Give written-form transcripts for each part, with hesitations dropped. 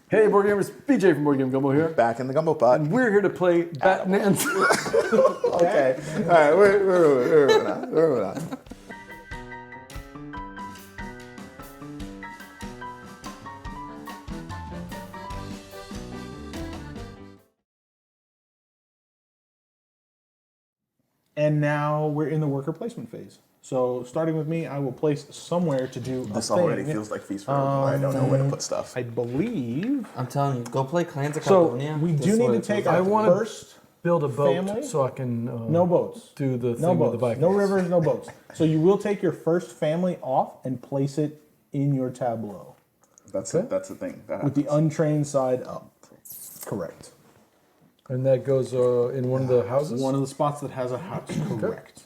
Hey, board gamers, BJ from Board Game Gumbo here. Back in the Gumbo Pot. And we're here to play Batman's. Okay. All right, we're moving on. And now we're in the worker placement phase. So starting with me, I will place somewhere to do This a thing. already feels like Feast for Everyone. I don't know where to put stuff. I believe. I'm telling you, go play Clans of So Caverna. we do need to take our first Build a boat family? so I can no boats. do the No thing with the boats. Vikings. No rivers, no boats. So you will take your first family off and place it in your tableau. That's the thing. That With the happens. untrained side up. Correct. And that goes in one of the houses? One of the spots that has a house. Correct.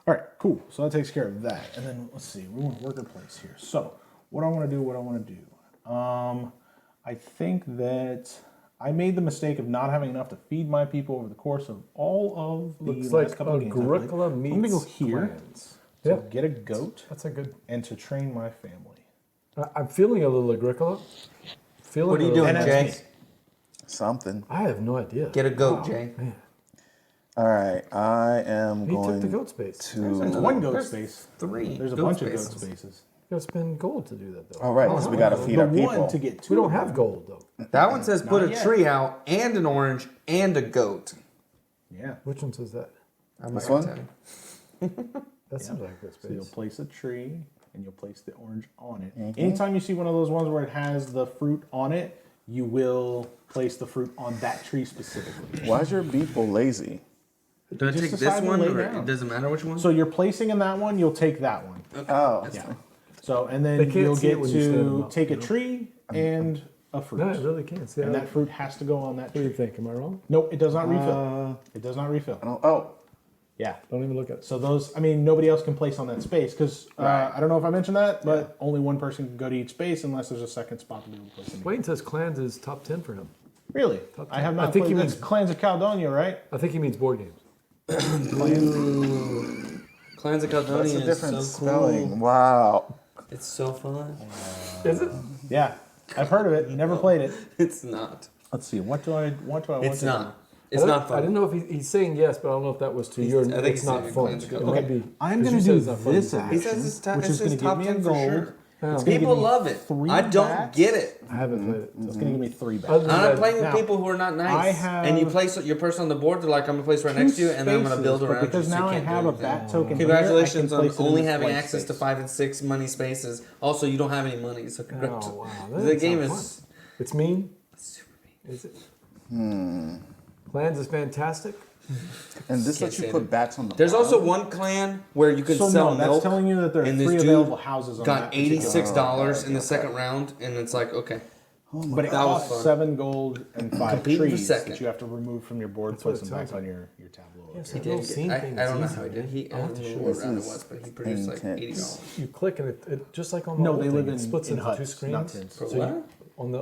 All right, cool. So that takes care of that. And then let's see, we want worker place here. So what I want to do, I think that I made the mistake of not having enough to feed my people over the course of all of the Looks last like couple of games. I played. Agricola meets I'm gonna go here Clans. to Yeah, get a goat that's a good. and to train my family. I'm feeling a little Agricola. Feeling What are you a doing, little- And that's Jay? Something. I have no idea. Get a goat, Jay. Man, All right, I am he going took the goat space. There's to. one goat There's space. Three. There's a goat bunch of goat spaces. spaces. You gotta spend gold to do that, though. All right, because we got to feed The our people. one to get two. We don't of have them. gold, though. That one says put Not a yet. tree out and an orange and a goat. Yeah. Which one says that? I'm This not one? gonna tell you. That seems like a So you'll space. place a tree and you'll place the orange on it. Mm-hmm. Anytime you see one of those ones where it has the fruit on it, you will place the fruit on that tree specifically. Why is your people lazy? Do I Just take decide this to one lay or down. it doesn't matter which one? So you're placing in that one, you'll take that one. Oh, Yeah. So and then They can't you'll see it get when you stand them to up, take a you know? tree and a fruit. No, I really can't. See, And I- that fruit has to go on that what do you tree. think? Am I wrong? Nope, it does not refill. It does not refill. I don't. Oh, Yeah. Don't even look at it. So those, I mean, nobody else can place on that space because Right. I don't know if I mentioned that, but only one person can go to each space unless there's a second spot to be able to place in. Wayne says Clans is top 10 for him. Really? Top I 10. have not. I think played, he that's means- Clans of Caledonia, right? I think he means board games. Clans of that's Caverna a is different so spelling. cool. Wow. It's so fun. Is it? Yeah, I've heard of it. Never played it. It's not. Let's see. What do I want? It's to not. It's I not don't- fun. I didn't know if he's saying yes, but I don't know if that was to your. I think It's he's not saying fun. Clans of It Caverna. might be. I'm 'cause going you to said do it's not fun. this He action, says it's top. which It is going says to give top me a 10 for gold. sure. It's gonna People give me love it. 3 I don't bats. get it. I haven't played it. It's going to give me 3 bats. Other than I'm not that- playing with Now, people who are not nice. I have and you place your person on the board. They're like, I'm gonna place right next to you, and then I'm gonna build spaces, around but you. because So you now I can't do have a anything. bat token. Congratulations here, I on can place it in only this having blank access to space. 5 and 6 money spaces. Also, you don't have any money, so Oh, congratulations. wow. That The doesn't game sound is fun. It's mean? super mean. Is it? Clans is fantastic. And this Can't lets you stand put it. bats on the. There's also bottom? one clan where you can So sell no, that's milk. telling you that there are and 3 this available dude houses on got that particular $86 in the second round, and it's like, okay. But it That was costs fun. 7 gold and 5 Competing for trees second. that you have to remove from your board, That's what place it them back sounds on your tableau. Yes, He I've never did. seen I things don't know easy. how he did. He, I I'll don't have know to what show round it you. was, but he produced like Intense. $80. You click and it just like on the No, old they thing, live it in splits into 2 huts, not screens. tents. For So what? you, on the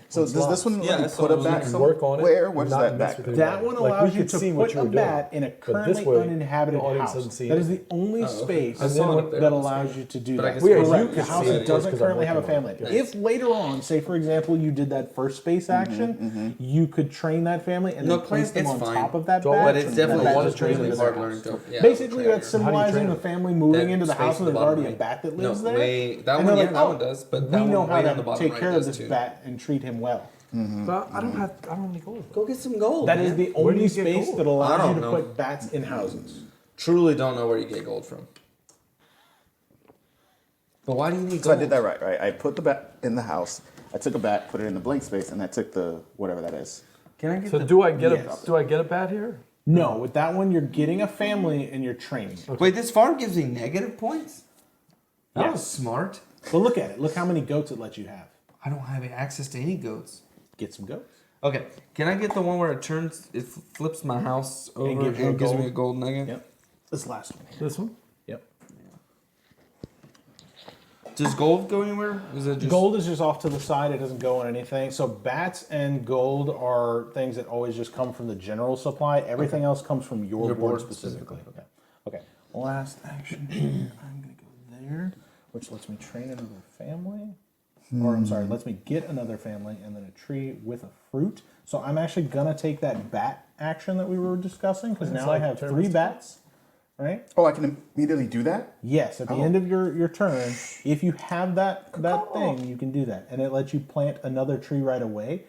So on does this one slots. let Yeah, you so put a you bat can work on it. Where? and Where does not that mess bat with go? your That one Like, we allows you could to see what put you a were doing. bat in a But this currently way, uninhabited the audience house. doesn't see That it. is the only space I saw it up there that on the allows screen. you to do But I that. guess Well, yeah, Correct. you The could house see that it doesn't because I'm currently have a working on family. it. If later on, say for example, you did that first space action, you could train that family and No, then place them it's on fine. top of that Don't bat. But it's and definitely that one just is really trains hard the learning. house. Yeah, Basically, train that's your- symbolizing train the them? family moving That into the space house at and the there's bottom already a right. bat that No, lives there. way that And one, they're yeah, like, that "Oh, one does. But we that know one how way on the to bottom take right care of does this too. bat and treat him well. But I don't have any gold. Go get some gold. That man. is the Where do only you get space gold? that I allows don't you to know. put bats in houses. Truly don't know where you get gold from. But why do you need gold? So I did that right. I put the bat in the house. I took a bat, put it in the blank space, and I took the whatever that is. Can I get So the... do I get Yes. a bat here? No, with that one, you're getting a family and you're training. Wait, this farm gives me negative points? That Yes. was smart. But look at it. Look how many goats it lets you have. I don't have access to any goats. Get some goats. Okay, can I get the one where it turns, it flips my house over and, gives you a gives me gold? a gold nugget? Yep. This last one. This one? Yep. Does gold go anywhere? Is it just... Gold is just off to the side. It doesn't go on anything. So bats and gold are things that always just come from the general supply. Everything else comes from your, Your board, board specifically. specifically. Okay. Okay. Last action here. I'm going to go there, which lets me train another family. or I'm sorry, lets me get another family and then a tree with a fruit. So I'm actually gonna take that bat action that we were discussing because now I have 3 bats, right? Oh, I can immediately do that? Yes, at the end of your turn, if you have that thing, you can do that, and it lets you plant another tree right away.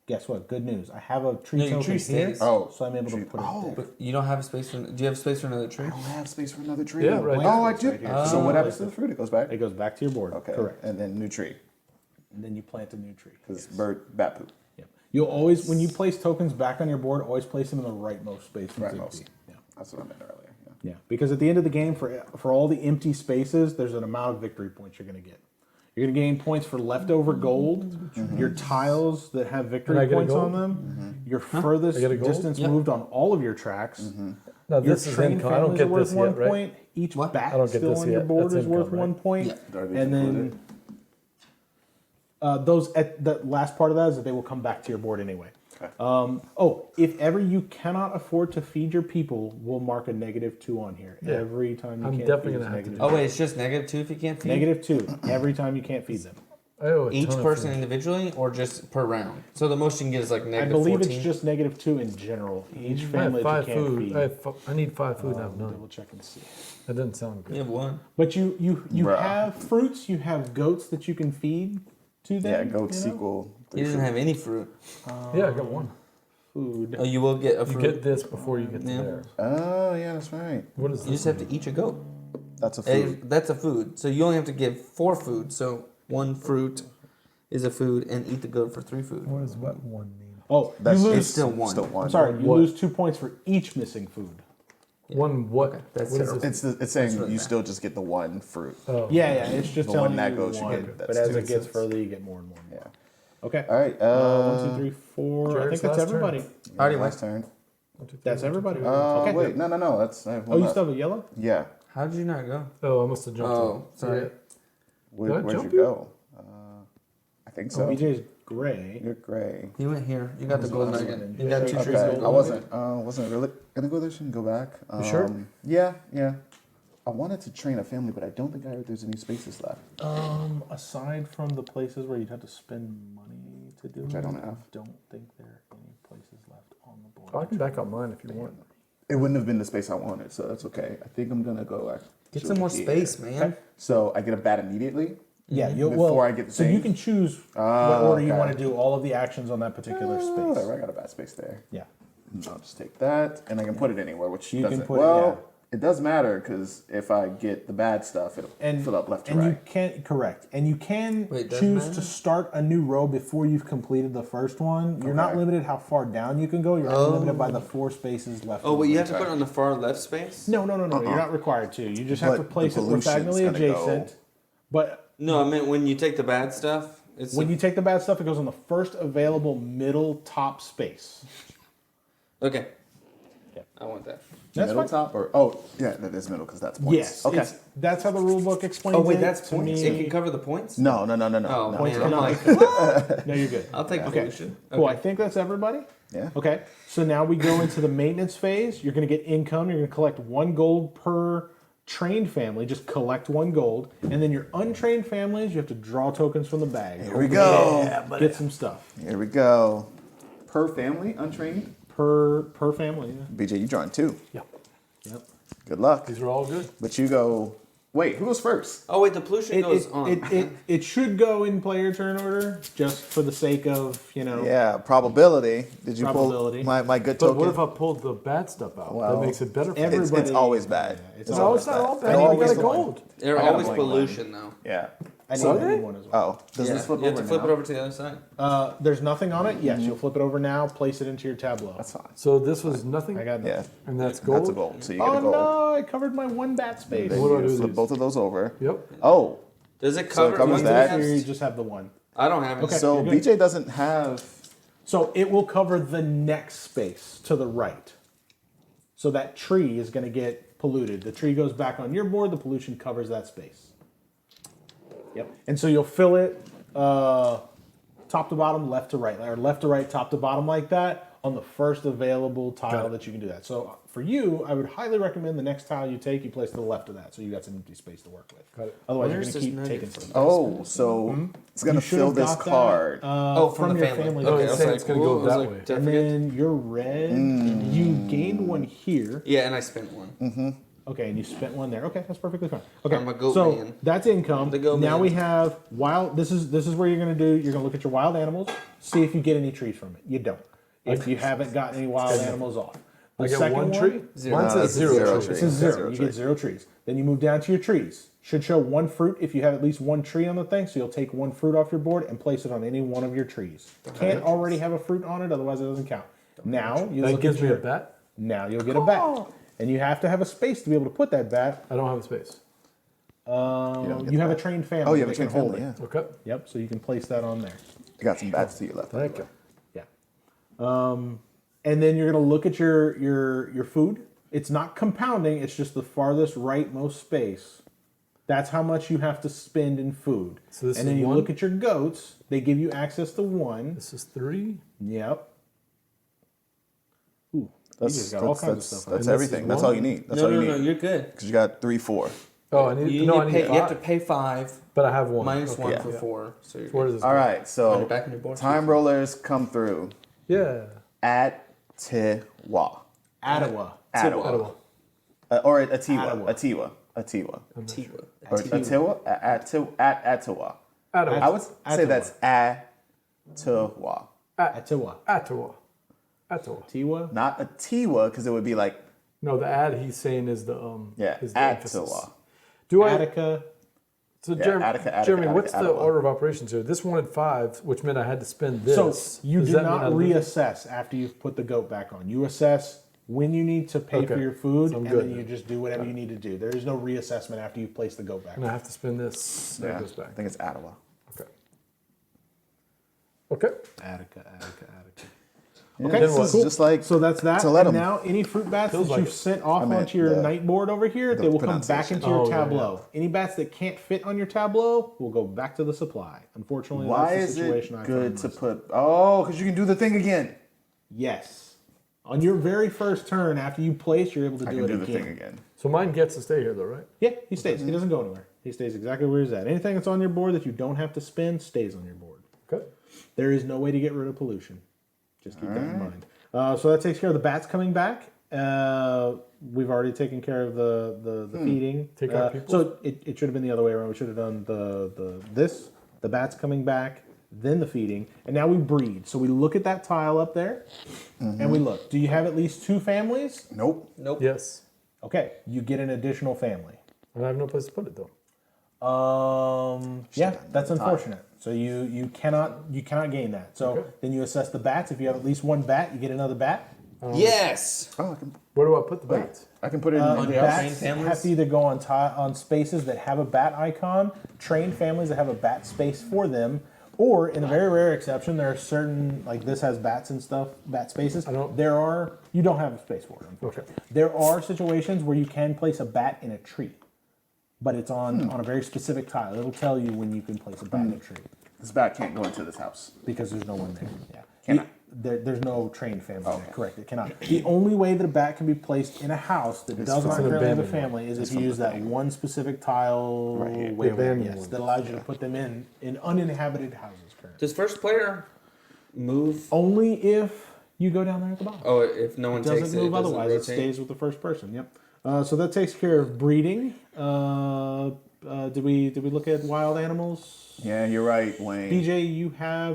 Guess what? Good news. I have a tree No, your token tree here, stays. Oh, so I'm able to put it there. But you don't have a space for. Do you have space for another tree? I don't have space for another tree. Yeah, right Oh, I here. do. Right here. So what happens to the fruit? It goes back? It goes back to your board. Okay. Correct. And then new tree. And then you plant a new tree. Because bat poop. Yeah. You'll always, when you place tokens back on your board, always place them in the rightmost space. From Rightmost. empty. Yeah. That's what I meant earlier. Yeah. Yeah. Because at the end of the game, for all the empty spaces, there's an amount of victory points you're going to get. You're going to gain points for leftover gold, your tiles that have And I victory get a points on gold? them, your furthest I get a gold? distance Yep. moved on all of your tracks. Now Your this is train income. I don't families get are worth this 1 yet, right? point. Each What? bat I don't get still this on your yet. board That's is worth income, 1 right? point. Yeah. Are these And included? then those at the last part of that is that they will come back to your board anyway. Okay. If ever you cannot afford to feed your people, we'll mark a -2 on here. Yeah. Every time you I'm can't definitely feed gonna is have to negative do Oh wait, it's just -2 if you can't feed. -2 every time you can't feed them. I owe a Each ton of person food. individually, or just per round. So the most you can get is like I -14. believe it's just -2 in general. Each I have family that you 5 can't food. feed. I need 5 food. I have none. Double check and see. That doesn't sound good. You have one. But you Bruh. have fruits. You have goats that you can feed to them. Yeah, goat you know? sequel. He doesn't have any fruit. Yeah, I got one. Food. Oh, you will get a You fruit. get this before you get to Yeah. there. Oh, yeah, that's right. What is You this? just have to eat your goat. That's a food. That's a food. So you only have to give 4 food. So 1 fruit is a food, and eat the goat for 3 food. What does what one mean? Oh, That's you It's lose. still 1. Still one. I'm sorry, you What? lose 2 points for each missing food. One what? That's what is terrible. this? It's saying really you bad. still just get the 1 fruit. Oh. Yeah, it's just But telling when that you goes, you one, get- but that's as two it gets cents. further, you get more and more. And more. Yeah. Okay. All right. 1, 2, 3, 4. I Jared's think that's last turn. everybody. Already last turn. That's everybody. Okay. Okay. Wait, no. That's I have Oh, one you left. still have a yellow? Yeah. How did you not go? Oh, I must have jumped. Oh, in. sorry. Yeah. Where'd I you jump you? go? I think so. BJ's gray. You're gray. He went here. You got the gold nugget. You got 2 Okay. trees of gold. I wasn't really gonna go there. Shouldn't go back. You sure? Yeah. I wanted to train a family, but I don't think there's any spaces left. Aside from the places where you'd have to spend money to do Which it, I don't have. don't think there are any places left on the board. Oh, I can back up mine if you want. It wouldn't have been the space I wanted, so that's okay. I think I'm gonna go. Get some more here. space, man. So I get a bat immediately. Yeah, you'll, Before well, I get the so you thing. can choose Ah, what order you okay. want to do all of the actions on that particular space. Whatever, I got a bat space there. Yeah. I'll just take that, and I can put it anywhere, which You can doesn't. put it, Well, it does matter because if I get the bad stuff, it'll And fill up left to and right. you can correct, and you can Wait, does choose matter? to start a new row before you've completed the first one. You're not Okay. limited how far down you can go. You're only limited by the 4 spaces left. Oh, on but the you board. have to put it on the far left space? No. You're not required to. You just have But to place the it pollution's orthogonally gonna go- adjacent. But No, I meant when you take the bad stuff. It's when you take the bad stuff, it goes on the first available middle top space. okay. Yeah. I want that. That's middle fine. top or yeah, that is middle because that's points. Yes. Okay. That's how the rule book explains Oh wait, it that's to points. me. It can cover the points. No. Oh no. Points man, I'm cannot like, No, you're good. I'll take Okay. pollution. Cool. I Okay. think that's everybody. Yeah. Okay. So now we go into the maintenance phase. You're going to get income. You're going to collect 1 gold per trained family. Just collect 1 gold. And then your untrained families, you have to draw tokens from the bag. Here we go. Get some stuff. Here we go. Per family, untrained. Per family. Yeah. BJ, you drawing 2. Yep. Yep. Good luck. These are all good. But you go. Wait, who goes first? Oh wait, the pollution goes on. It should go in player turn order just for the sake of, Yeah, probability. Did you Probability. pull my good But token? what if I pulled the bad stuff out? Well, that makes it better for me. everybody- It's always bad. Yeah, it's No, it's not all bad. I I always got a the one. gold. They're I got a always blank pollution though. Yeah. I need So I need they- one as well. Oh, does this flip you have over to flip now? it over to the other side. There's nothing on it. Yes, you'll flip it over now. Place it into your tableau. That's fine. So this was nothing. I got Yeah. nothing. And that's gold. That's a gold. So you get Oh a gold. no! I covered my 1 bat space. Then What do I you do with flip these? both of those over. Yep. Oh, Does it So it cover? covers ones that? have- Here you just have the 1. I don't have it. Okay. so you're good. BJ doesn't have. So it will cover the next space to the right. So that tree is going to get polluted. The tree goes back on your board. The pollution covers that space. Yep. And so you'll fill it to top to bottom, left to right, or left to right, top to bottom like that on the first available tile that you can do that. So for you, I would highly recommend the next tile you take, you place to the left of that, so you got some empty space to work with. Got it. Otherwise, Where's you're this going to keep nugget taking from? stuff. Oh, so it's gonna You should fill have this got that, card. from the your family. Oh, Okay, I it's was saying like, it's gonna go ooh, I was that like, way. did I And forget? then you're red. You gained one here. Yeah, and I spent one. Okay, and you spent one there. Okay, that's perfectly fine. Okay, I'm a goat so man. that's income. The goat now man. we have wild. This is where you're gonna do. You're gonna look at your wild animals, see if you get any trees from it. You don't. If you haven't got any wild animals off. The I get second one tree. Zero. Mine No, says this is zero. zero tree. tree. This is zero. Zero You tree. get 0 trees. Then you move down to your trees. Should show one fruit if you have at least one tree on the thing. So you'll take one fruit off your board and place it on any one of your trees. Can't already have a fruit on it, otherwise it doesn't count. Now you That look gives at me your, a bat. Now you'll get a bat, and you have to have a space to be able to put that bat. I don't have a space. You have a trained family. Oh, you have a that can trained hold family. it. Yeah, Okay. Yep. So you can place that on there. I got some bats to your left. Thank you. Yeah. And then you're gonna look at your food. It's not compounding. It's just the farthest rightmost space. That's how much you have to spend in food. So this and then is you one? look at your goats. They give you access to 1. This is 3. Yep. Ooh, That's, you just got all kinds of stuff. that's And this everything. is That's one? all you need. That's No, all you no, need. you're good. Because you got 3, 4. Oh, I need. You, no, I need need to pay, you have to 5, pay 5 but I have 1. minus Okay. 1 Yeah. for 4. So you're So where good. does this All go? right, On so the back of your board. time rollers come through. Yeah. Atiwa. Atiwa. Atiwa. Or Atiwa. Atiwa. Atiwa. Atiwa. Atiwa. Or Atiwa. Atiwa. Atiwa. I would say that's Atiwa. Atiwa. Atiwa. Atiwa. Tiwa. Not Atiwa, because it would be like, No, the ad he's saying is the yeah, is the emphasis. Atiwa. Do I? Attica. So Yeah, Jeremy, Attica, Jeremy, Attica, what's the Attica. order of operations here? This wanted 5, which meant I had to spend this. So you Does do that mean I not lose it? reassess after you've put the goat back on. You assess when you need to pay for Okay. your food, So I'm and good then then. you just do whatever you need to do. There is no reassessment after you've placed the goat back And on. I have to spend this. That Yeah, goes I back. think it's Atiwa. Okay. Okay. Attica. Yeah, Okay, this then is what? just like So that's that. to let And 'em. now any fruit bats Feels that like you've it. sent off I meant onto your the- night board over here, they will come back pronunciation. into your Oh, yeah, tableau. Any bats that can't fit on your tableau will go back to the supply. Unfortunately, Why that's is the situation I it good found to myself. put? Oh, because you can do the thing again. Yes. On your very first turn after you place, you're able to I do can it do the again. thing again. So mine gets to stay here, though, right? Yeah, he stays. He doesn't go anywhere. He stays exactly where he's at. Anything that's on your board that you don't have to spend stays on your board. Okay. There is no way to get rid of pollution. Just keep that in mind. So that takes care of the bats coming back. We've already taken care of the feeding. Take out people? So it should have been the other way around. We should have done the bats coming back, then the feeding, and now we breed. So we look at that tile up there, and we look. Do you have at least 2 families? Nope. Nope. Yes. Okay, you get an additional family. And I have no place to put it, though. Yeah, that's unfortunate. So you cannot gain that. So Okay. then you assess the bats. If you have at least 1 bat, you get another bat. Yes. Oh, I can. Where do I put the Wait, bats? I can put it in. On the your house. trained Bats families? have to either go on spaces that have a bat icon, trained families that have a bat space for them, or in a very rare exception, there are certain, like this has bats and stuff, bat spaces. You don't have a space for it, unfortunately. Okay. There are situations where you can place a bat in a tree, but it's on a very specific tile. It'll tell you when you can place a bat in a tree This bat can't go into this house. because there's no one there. Yeah. Cannot. There's no trained family there. Correct. It cannot. The only way that a bat can be placed in a house that does not an currently have a abandoned family is if you from use the that thing. one specific tile Right here. way The abandoned yes, one. that allows you to put them in uninhabited houses currently. Does first player move? Only if you go down there at the bottom. Oh, if no one It takes doesn't it, move it doesn't otherwise. It rotate? stays with the first person. Yep. So that takes care of breeding. Did we look at wild animals? Yeah, you're right, Wayne. BJ,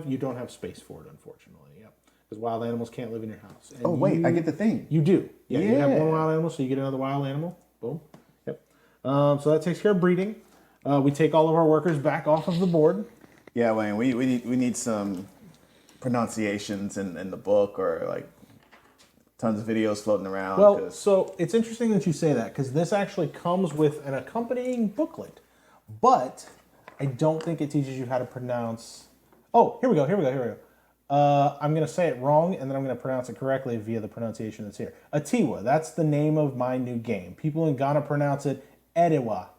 you don't have space for it, unfortunately. Yep. Because wild animals can't live in your house. And Oh wait, I you- get the thing. You do. Yeah, you have Yeah. one wild animal, so you get another wild animal. Boom. Yep. So that takes care of breeding. We take all of our workers back off of the board. Yeah, Wayne. We need some pronunciations in the book or like tons of videos floating around. Well, 'cause- so it's interesting that you say that because this actually comes with an accompanying booklet, but I don't think it teaches you how to pronounce. Oh, here we go. I'm going to say it wrong, and then I'm going to pronounce it correctly via the pronunciation that's here. Atiwa, that's the name of my new game. People in Ghana pronounce it Atiwa.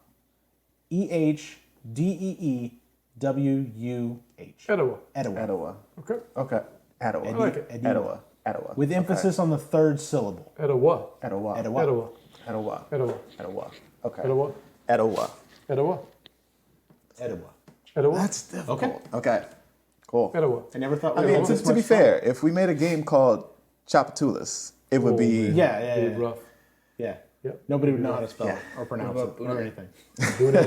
W-U-H. Atiwa. Atiwa. Atiwa. Okay. Okay. Atiwa. I like it. Atiwa. Atiwa. With emphasis on the third syllable. Atiwa. Atiwa. Atiwa. Atiwa. Atiwa. Atiwa. Atiwa. Okay. Atiwa. Atiwa. Atiwa. Atiwa. Atiwa. That's difficult. Okay. Cool. Atiwa. I never thought I we mean, were to be fair, if we made a game called Chapatulas, it would be man. Yeah. Pretty rough. Yeah. Yep. Nobody would know how to spell Yeah. it or pronounce What it about or Buddha?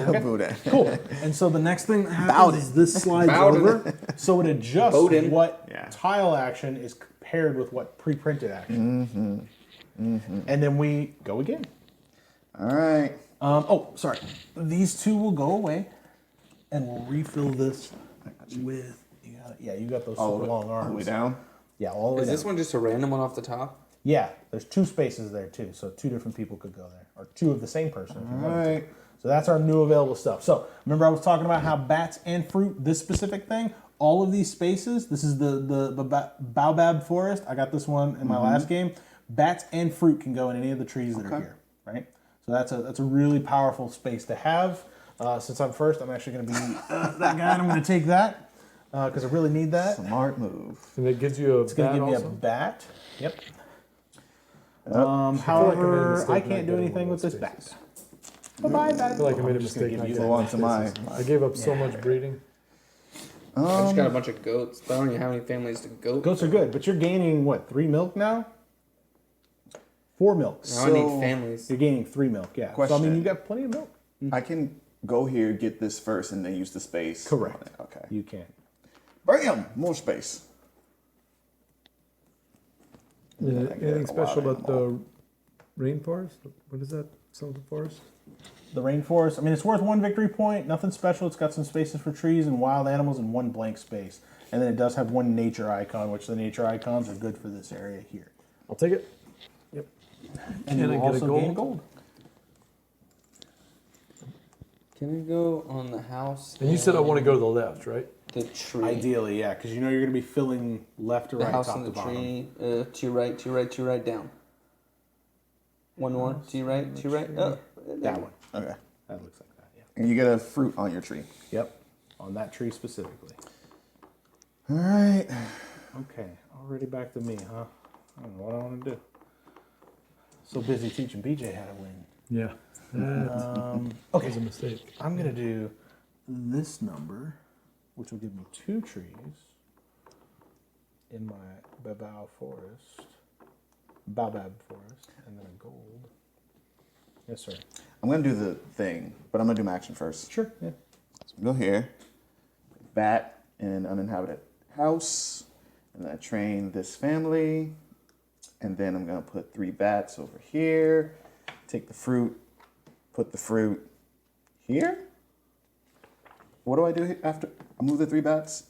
anything. Buddha. Cool. And so the next thing that happens Bowden. is this slides Bowden. over. So it adjusts Bowden. what Yeah. tile action is paired with what pre-printed action. And then we go again. All right. Sorry. These two will go away, and we'll refill this with. You got those super long All the arms. way down. Yeah, all the way Is down. this one just a random one off the top? Yeah, there's two spaces there too, so two different people could go there, or two of the same person. if you All wanted to. right. So that's our new available stuff. So remember I was talking about how bats and fruit, this specific thing, all of these spaces, this is the baobab forest. I got this one in my last game. Bats and fruit can go in any of the trees that are here, right? So that's a really powerful space to have. Since I'm first, I'm actually going to be that guy, and I'm going to take that because I really need that. Smart move. And it gives you a It's going bat to give me also? a bat. Yep. like I made a However, mistake I not can't do getting anything one with of this those bat. Bye-bye, bat. I feel like I made a I'm just gonna mistake. give not you getting Go one on of to those. my. I gave up so much breeding. I just got a bunch of goats, but I don't even have any families to goat. Goats are good, but you're gaining, what, 3 milk now? 4 milk. Now I need families. You're gaining 3 milk, yeah. So, I Question. mean, you got plenty of milk. I can go here, get this first, and then use the space. Correct. Okay. You can. Bam! More space. Anything special about the rainforest? What is that? Something forest? The rainforest, I mean, it's worth 1 victory point. Nothing special. It's got some spaces for trees and wild animals and 1 blank space. And then it does have 1 nature icon, which the nature icons are good for this area here. I'll take it. Yep. And Can you I get a also gain gold? gold. Can I go on the house? And you said I want to go to the left, right? The tree. Ideally, yeah, because you know you're going to be filling left to The right, house top and to the bottom. tree. To your right, to your right, to your right, down. One more. To your right, to your right. Oh, That one. Okay. That looks like that, yeah. And you get a fruit on your tree. Yep, on that tree specifically. All right. Okay, already back to me, huh? I don't know what I want to do. So busy teaching BJ how to win. Yeah. That Okay, was a mistake. I'm going to do this number, which will give me 2 trees in my baobab forest, and then a gold. Yes, sir. I'm gonna do the thing, but I'm gonna do my action first. Sure, yeah. So we go here, bat in an uninhabited house, and then I train this family, and then I'm gonna put 3 bats over here, take the fruit, put the fruit here. What do I do after I move the 3 bats?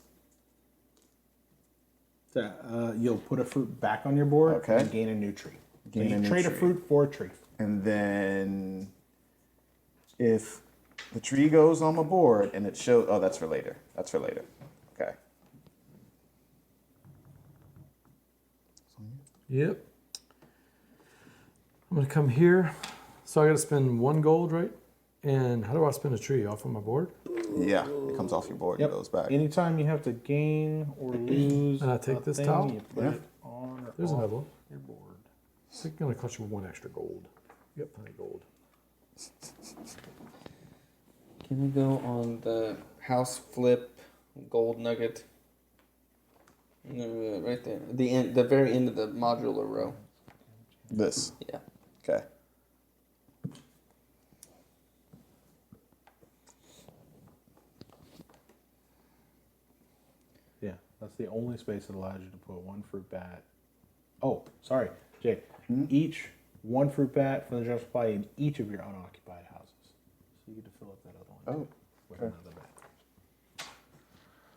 You'll put a fruit back on your board Okay. and gain a new tree. Gain so a you new trade a tree. fruit for a tree. And then if the tree goes on my board and it shows, oh, that's for later. That's for later. Okay. Yep. I'm gonna come here. So I gotta spend 1 gold, right? And how do I spin a tree off of my board? Yeah, it comes off your board Yep. and goes back. Anytime you have to gain or lose, And I take a this thing, tile? you put Yeah. it on or There's off another one. your board. It's gonna cost you 1 extra gold. You got plenty of gold. Can we go on the house flip gold nugget? Right there. The end, the very end of the modular row. This. Yeah. Okay. Yeah, that's the only space that allows you to put 1 fruit bat. Oh, sorry, Jay. Each 1 fruit bat from the general supply in each of your unoccupied houses. So you get to fill up that other one. Oh, too, with okay. another bat.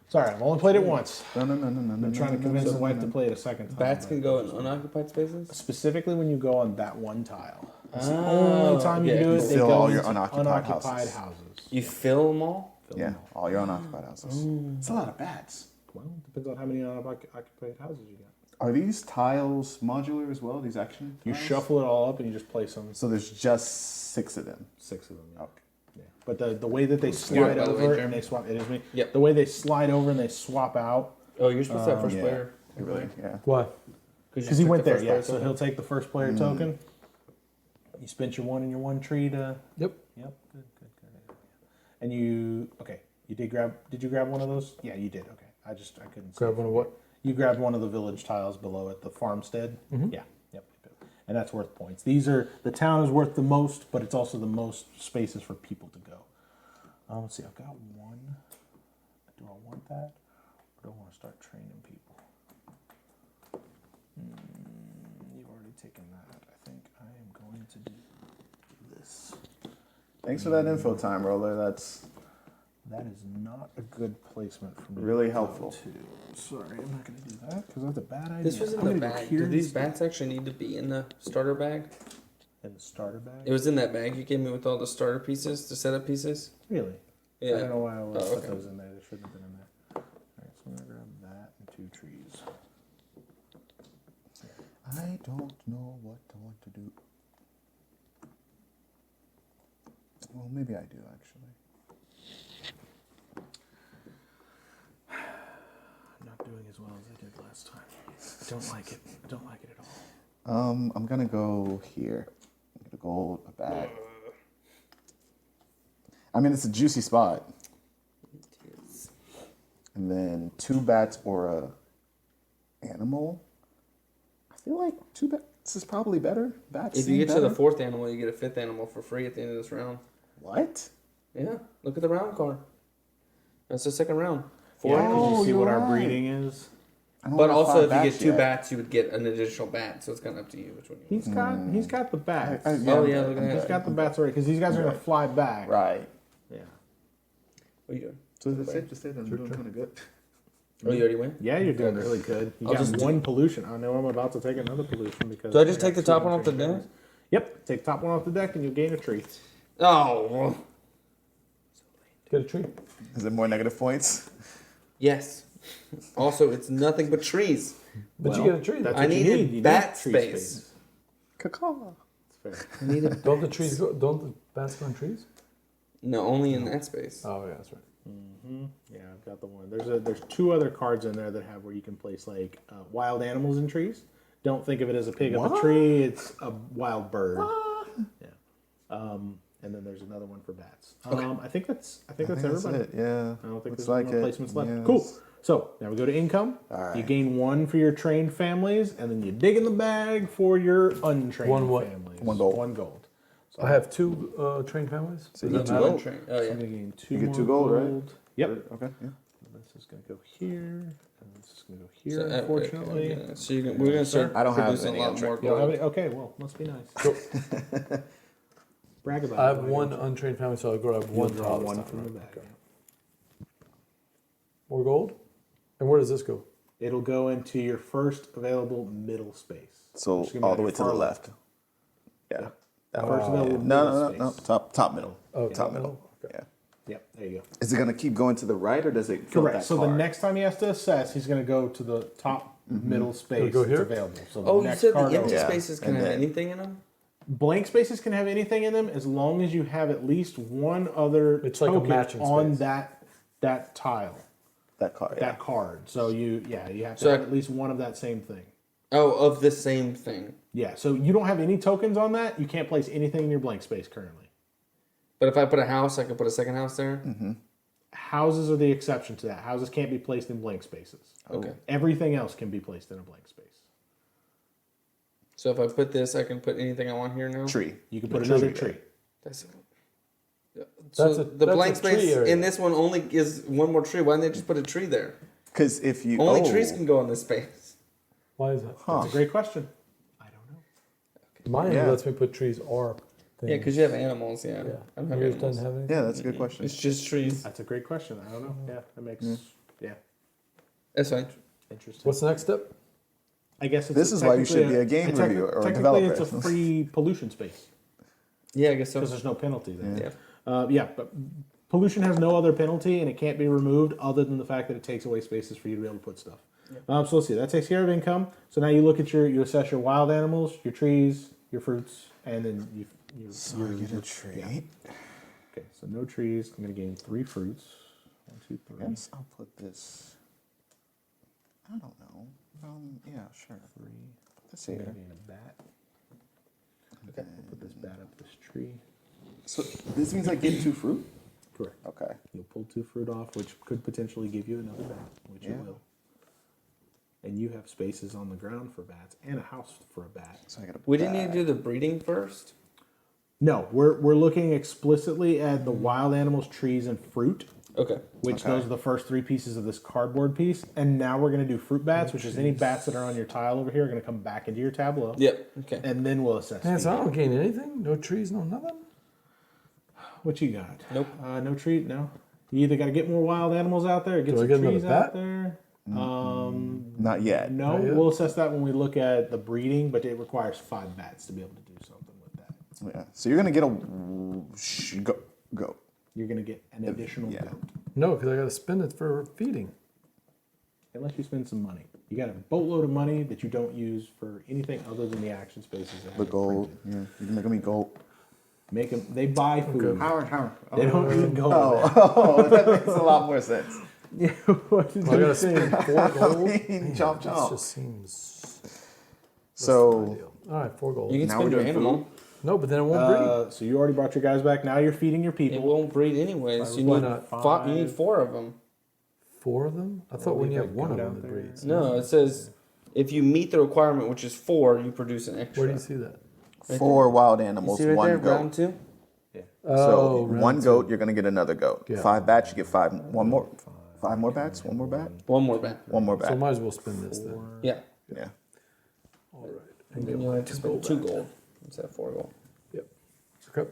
Sorry, I've only played it once. No. I'm trying to convince the wife to play it a second time. Bats but- can go in unoccupied spaces? Specifically when you go on that one tile. That's the Oh, only time you yeah. do it. You They fill go all your into unoccupied houses. houses. You fill them all? Fill Yeah, them all. all your unoccupied houses. It's a lot of bats. Well, depends on how many unoccupied houses you got. Are these tiles modular as well? These action? You tiles? shuffle it all up and you just place them. So there's just 6 of them. 6 of them. Yeah. Okay. Yeah. But the way that they You're slide right, by the way, over and Jeremy. they swap, it is me. Yep. The way they slide over and they swap out, Oh, you're supposed to have first Yeah. player. Really? Yeah. Why? because he went there, yeah. So he'll take the first player token. You spent your 1 and your 1 tree to. Yep. Yep. Good. And you you did grab. Did you grab one of those? Yeah, you did. Okay. I couldn't. see Grab it one of from what? here. You grabbed one of the village tiles below it, the farmstead. Mhm. Yeah. Yep. And that's worth points. These are the town is worth the most, but it's also the most spaces for people to go. Let's see. I've got one. Do I want that, or do I want to start training people? You've already taken that. I think I am going to do this. Thanks for that info time, Roller. That's That is not a good placement for me. really to go helpful. to. Sorry, I'm not going to do that because that's a bad idea. This was in I'm the gonna go bag. here Do these instead. bats actually need to be in the starter bag? In the starter bag? It was in that bag you gave me with all the starter pieces, the setup pieces. Really? I Yeah. don't know why I always Oh, put okay. those in there. They shouldn't have been in there. Alright, so I'm going to grab that and 2 trees. I don't know what I want to do. Well, maybe I do actually. I'm not doing as well as I did last time. I don't like it. I don't like it at all. I'm gonna go here. I'm gonna go a bag. I mean, it's a juicy spot. And then 2 bats or a animal. I feel like 2 bats is probably better. Bats. If you get to the 4th animal, you get a 5th animal for free at the end of this round. What? Yeah, look at the round card. That's the 2nd round. 4 Yeah, animals. because you see you're what our right. breeding is. I don't But have also, 5 if you get bats 2 yet. bats, you would get an additional bat. So it's kind of up to you which one you want. He's got the bats. I- Oh, yeah, look at He's that. got the bats already because these guys are going to fly back. Right. Yeah. What are you doing? So is it safe to say that I'm doing kind of good? Oh, you already win? Yeah, you're doing really good. You I'll got just do- 1 pollution. I know I'm about to take another pollution because. Do I just got take the 2 top one off the untrained deck? families. Yep. Take the top one off the deck and you'll gain a tree. Oh, Get a tree. Is it more negative points? yes. Also, it's nothing but trees. But you Well, get a tree. that's though. I what you needed need. You bat need tree space. Caca. That's fair. I needed. Don't the trees go? Don't the bats go on trees? No, only in that space. Oh yeah, that's right. Yeah, I've got the one. There's 2 other cards in there that have where you can place like wild animals in trees. Don't think of it as a pig up a What? tree. It's a wild bird. Yeah. And then there's another one for bats. I think that's everybody. it. Yeah. I don't think Looks there's like more it. placements left. Yes. Cool. So now we go to income. All right. You gain 1 for your trained families, and then you dig in the bag for your untrained One what? families. 1 gold. 1 gold. So I have 2 trained families. So you Does get that 2 matter? gold. Oh, I'm yeah. gonna gain 2 You get more 2 gold, right? Yep. Okay. Yeah. This is gonna go here, and this is gonna go So, here. okay, Unfortunately, okay. So we're gonna start I don't have producing any a lot untrained. more you don't have gold. any. Okay, well, must be nice. Brag about it. I have 1 untrained family, so I'll grab You'll 1 draw tile. 1 this from time, the right? bag. Okay. More gold. And where does this go? It'll go into your first available middle space. So Which is gonna be all on the your way to the far left. Yeah. That First one. available No, middle no, space. no, no. Top middle. Oh, Top middle. Okay. Yeah. Yep, there you go. Is it gonna keep going to the right, or does it fill Correct. that So card? the next time he has to assess, he's going to go to the top middle space go that's here? available. So the Oh, you next said the card empty over. Yeah. spaces can And have then- anything in them? Blank spaces can have anything in them as long as you have at least one other It's like a token matching on space. that tile, that card. that card. So you have to So have I- at least one of that same thing. Oh, of the same thing. Yeah. So you don't have any tokens on that. You can't place anything in your blank space currently. But if I put a house, I could put a second house there. Houses are the exception to that. Houses can't be placed in blank spaces. Okay. Everything else can be placed in a blank space. So if I put this, I can put anything I want here now. Tree. You can put tree another there. tree. That's so That's a- the that's blank a tree space area. in this one only is 1 more tree. Why didn't they just put a tree there? Because if you Only trees can go in this space. Why is that? Huh. That's a great question. I don't know. Mine Yeah. lets me put trees or things. Yeah, because you have animals. Yeah, Yeah. I don't have Yours animals. doesn't have any. Yeah, that's a good question. It's just trees. That's a great question. I don't know. Yeah, that makes That's fine. interesting. What's the next step? I guess it's This is why you should technically be a game techni- reviewer or a technically developer. it's a free pollution space Yeah, I guess so. because there's no penalty there. Yeah. Yeah, but pollution has no other penalty and it can't be removed other than the fact that it takes away spaces for you to be able to put stuff. So let's see. That takes care of income. So now you look at you assess your wild animals, your trees, your fruits, and then you So I get a tree. Okay, so no trees. I'm going to gain 3 fruits. 1, 2, 3. Yes, I'll put this. I don't know. Yeah, sure. 3. Put this I'm going here. to gain a bat. Okay, I'll put this bat up this tree. So this means I get 2 fruit? Correct. Okay. You'll pull 2 fruit off, which could potentially give you another bat, which Yeah. it will. And you have spaces on the ground for bats and a house for a bat. So I got to We didn't need to do the breeding first. No, we're looking explicitly at the wild animals, trees, and fruit, Okay. which Okay. those are the first 3 pieces of this cardboard piece. And now we're going to do fruit bats, which is any bats that are on your tile over here are going to come back into your tableau. Yep. Okay. And then we'll assess. Man, so I feed. don't gain anything? No trees, no nothing? What you got? Nope. No tree. No. You either got to get more wild animals out there, or get Do I some get another trees bat? out there. Not yet. No, Not yet. we'll assess that when we look at the breeding, but it requires 5 bats to be able to do something with that. Yeah. So you're going to get a goat. You're going to get an additional yeah. goat. No, because I got to spend it for feeding. Unless you spend some money. You got a boatload of money that you don't use for anything other than the action spaces. that have The it gold. printed. Yeah. You can make me gold. Make them. They buy food. Howard. They don't eat gold. Oh, that makes a lot more sense. Yeah, what did Well, I you got to say? spend 4 gold. Chomp, This chomp. just seems So ideal. All right, 4 gold. You can Now spend we're your doing animal. No, but then it won't breed. So you already brought your guys back. Now you're feeding your It people. won't breed anyways. You Why need not? You need 4 of them. 4 of them? I thought when you leave have that 1 of goat them out that there. breeds. No, it says if you meet the requirement, which is 4, you produce an extra. Where do you see that? 4 wild You animals, see right 1 there, goat. round 2. So round 1 two. goat, you're gonna get another goat. Yeah. 5 bats, you get 5. 1 more. 5 more bats. 1 more bat. 1 more bat. 1 more So I bat. might as well spend this then. Yeah. Yeah. All right. And then you'll have to spend 2 gold instead of 4 gold. Yep. Okay.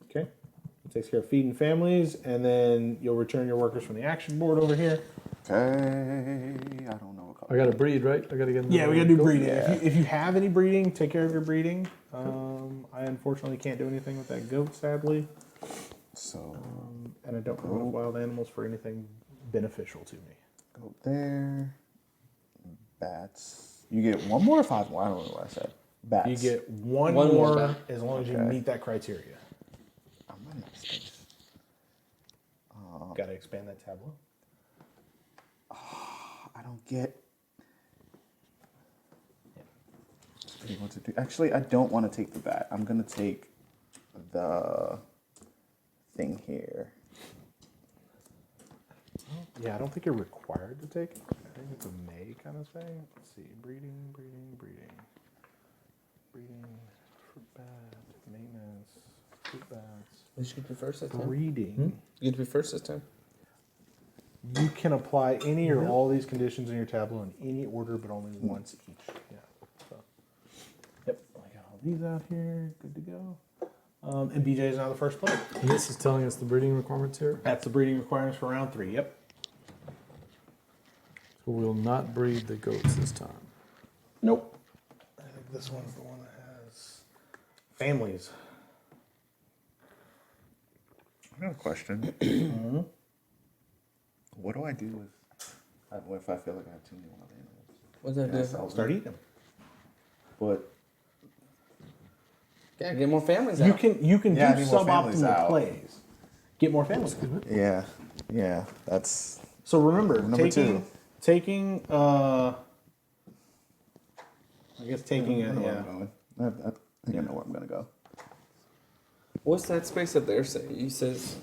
Okay. It takes care of feeding families, and then you'll return your workers from the action board over here. Okay. I don't know what I color. got to breed, right? I got to get Yeah, we gotta do goat? breeding. Yeah. If you have any breeding, take care of your breeding. I unfortunately can't do anything with that goat, sadly, So and I don't know wild animals for anything beneficial to me. goat there. Bats. You get 1 more or 5 more? I don't know what I said. Bats. You get one One more more bat. as long as you Okay. meet that criteria. I'm running out of space. Got to expand that tableau. I don't get. What to do? Actually, I don't want to take the bat. I'm gonna take the thing here. Yeah, I don't think you're required to take it. I think it's a may kind of thing. Let's see. Breeding, fruit bat, maintenance, fruit bats, You should be first this time. breeding. You get to be first this time. You can apply any or all these conditions in your tableau in any order, but only once each. Yeah. So, yep. I got all these out here. Good to go. And BJ is now the first player. And this is telling us the breeding requirements here. That's the breeding requirements for round 3. Yep. So we'll not breed the goats this time. Nope. I think this one's the one that has families. I got a question. What do I do with? What if I feel like I have too many wild animals? What's that Can I do? sell Start them? eating them. But Yeah, get more families You out. can Yeah, I do need more families suboptimal out. plays. Get more families. yeah, that's So remember, Number taking I guess taking I it. know where Yeah. I'm going. I think I know where I'm gonna go. What's that space up there say? You says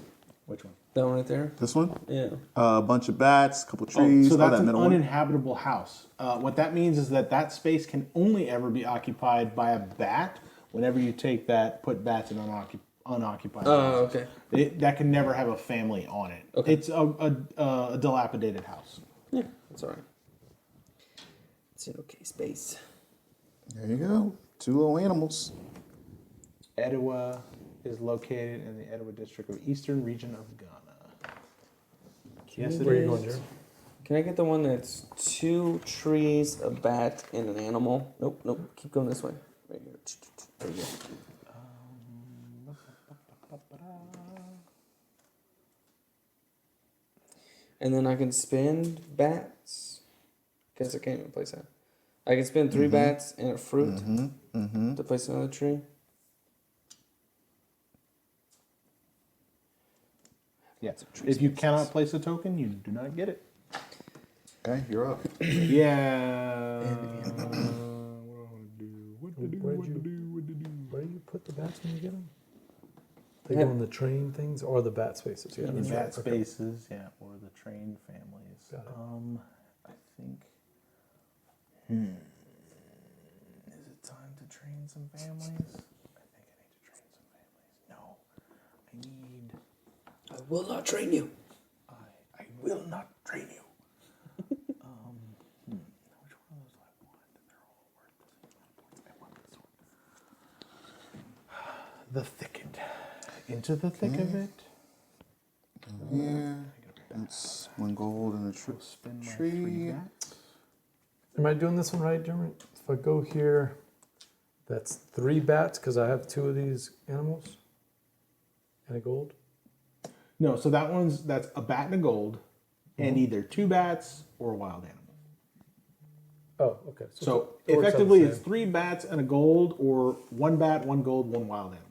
Which one? that one right there? This one, Yeah. a bunch of bats, a couple trees. So that's that an middle one. uninhabitable house. What that means is that space can only ever be occupied by a bat. Whenever you take that, put bats in unoccupied. Oh, houses. okay. That can never have a family on it. Okay. It's a dilapidated house. Yeah, that's all right. It's an okay space. There you go. 2 little animals. Atiwa is located in the Atiwa district of Eastern region of Ghana. Yes, it Where are you is. going, Jared? Can I get the one that's 2 trees, a bat, and an animal? Nope. Keep going this way. Right here. There you go. And then I can spend bats. Guess I can't even place that. I can spend 3 bats and a fruit to place another tree. Yeah. So tree If you spaces. cannot place a token, you do not get it. Okay, you're up. Yeah. And What do I want to do? What to do? Where'd What you- to do? What to do? Where do you put the bats when you get them? They Yeah. go in the train things or the bat spaces? Yeah, The that's bat right. Okay. spaces, yeah, or the trained families. Got it. I think. Is it time to train some families? I think I need to train some families. No, I need. I will not train you. I will not train you. Which one of those do I want? They're all worth the same amount of points. I want this one. The thicket. Into the thick of it. Here. That's 1 gold and a I'll spin my tree. 3 bats. Am I doing this one right, Jeremy? If I go here, that's 3 bats because I have 2 of these animals and a gold. No, so that's a bat and a gold, and either 2 bats or a wild animal. Oh, okay. So it works out the effectively, same. it's 3 bats and a gold, or 1 bat, 1 gold, 1 wild animal.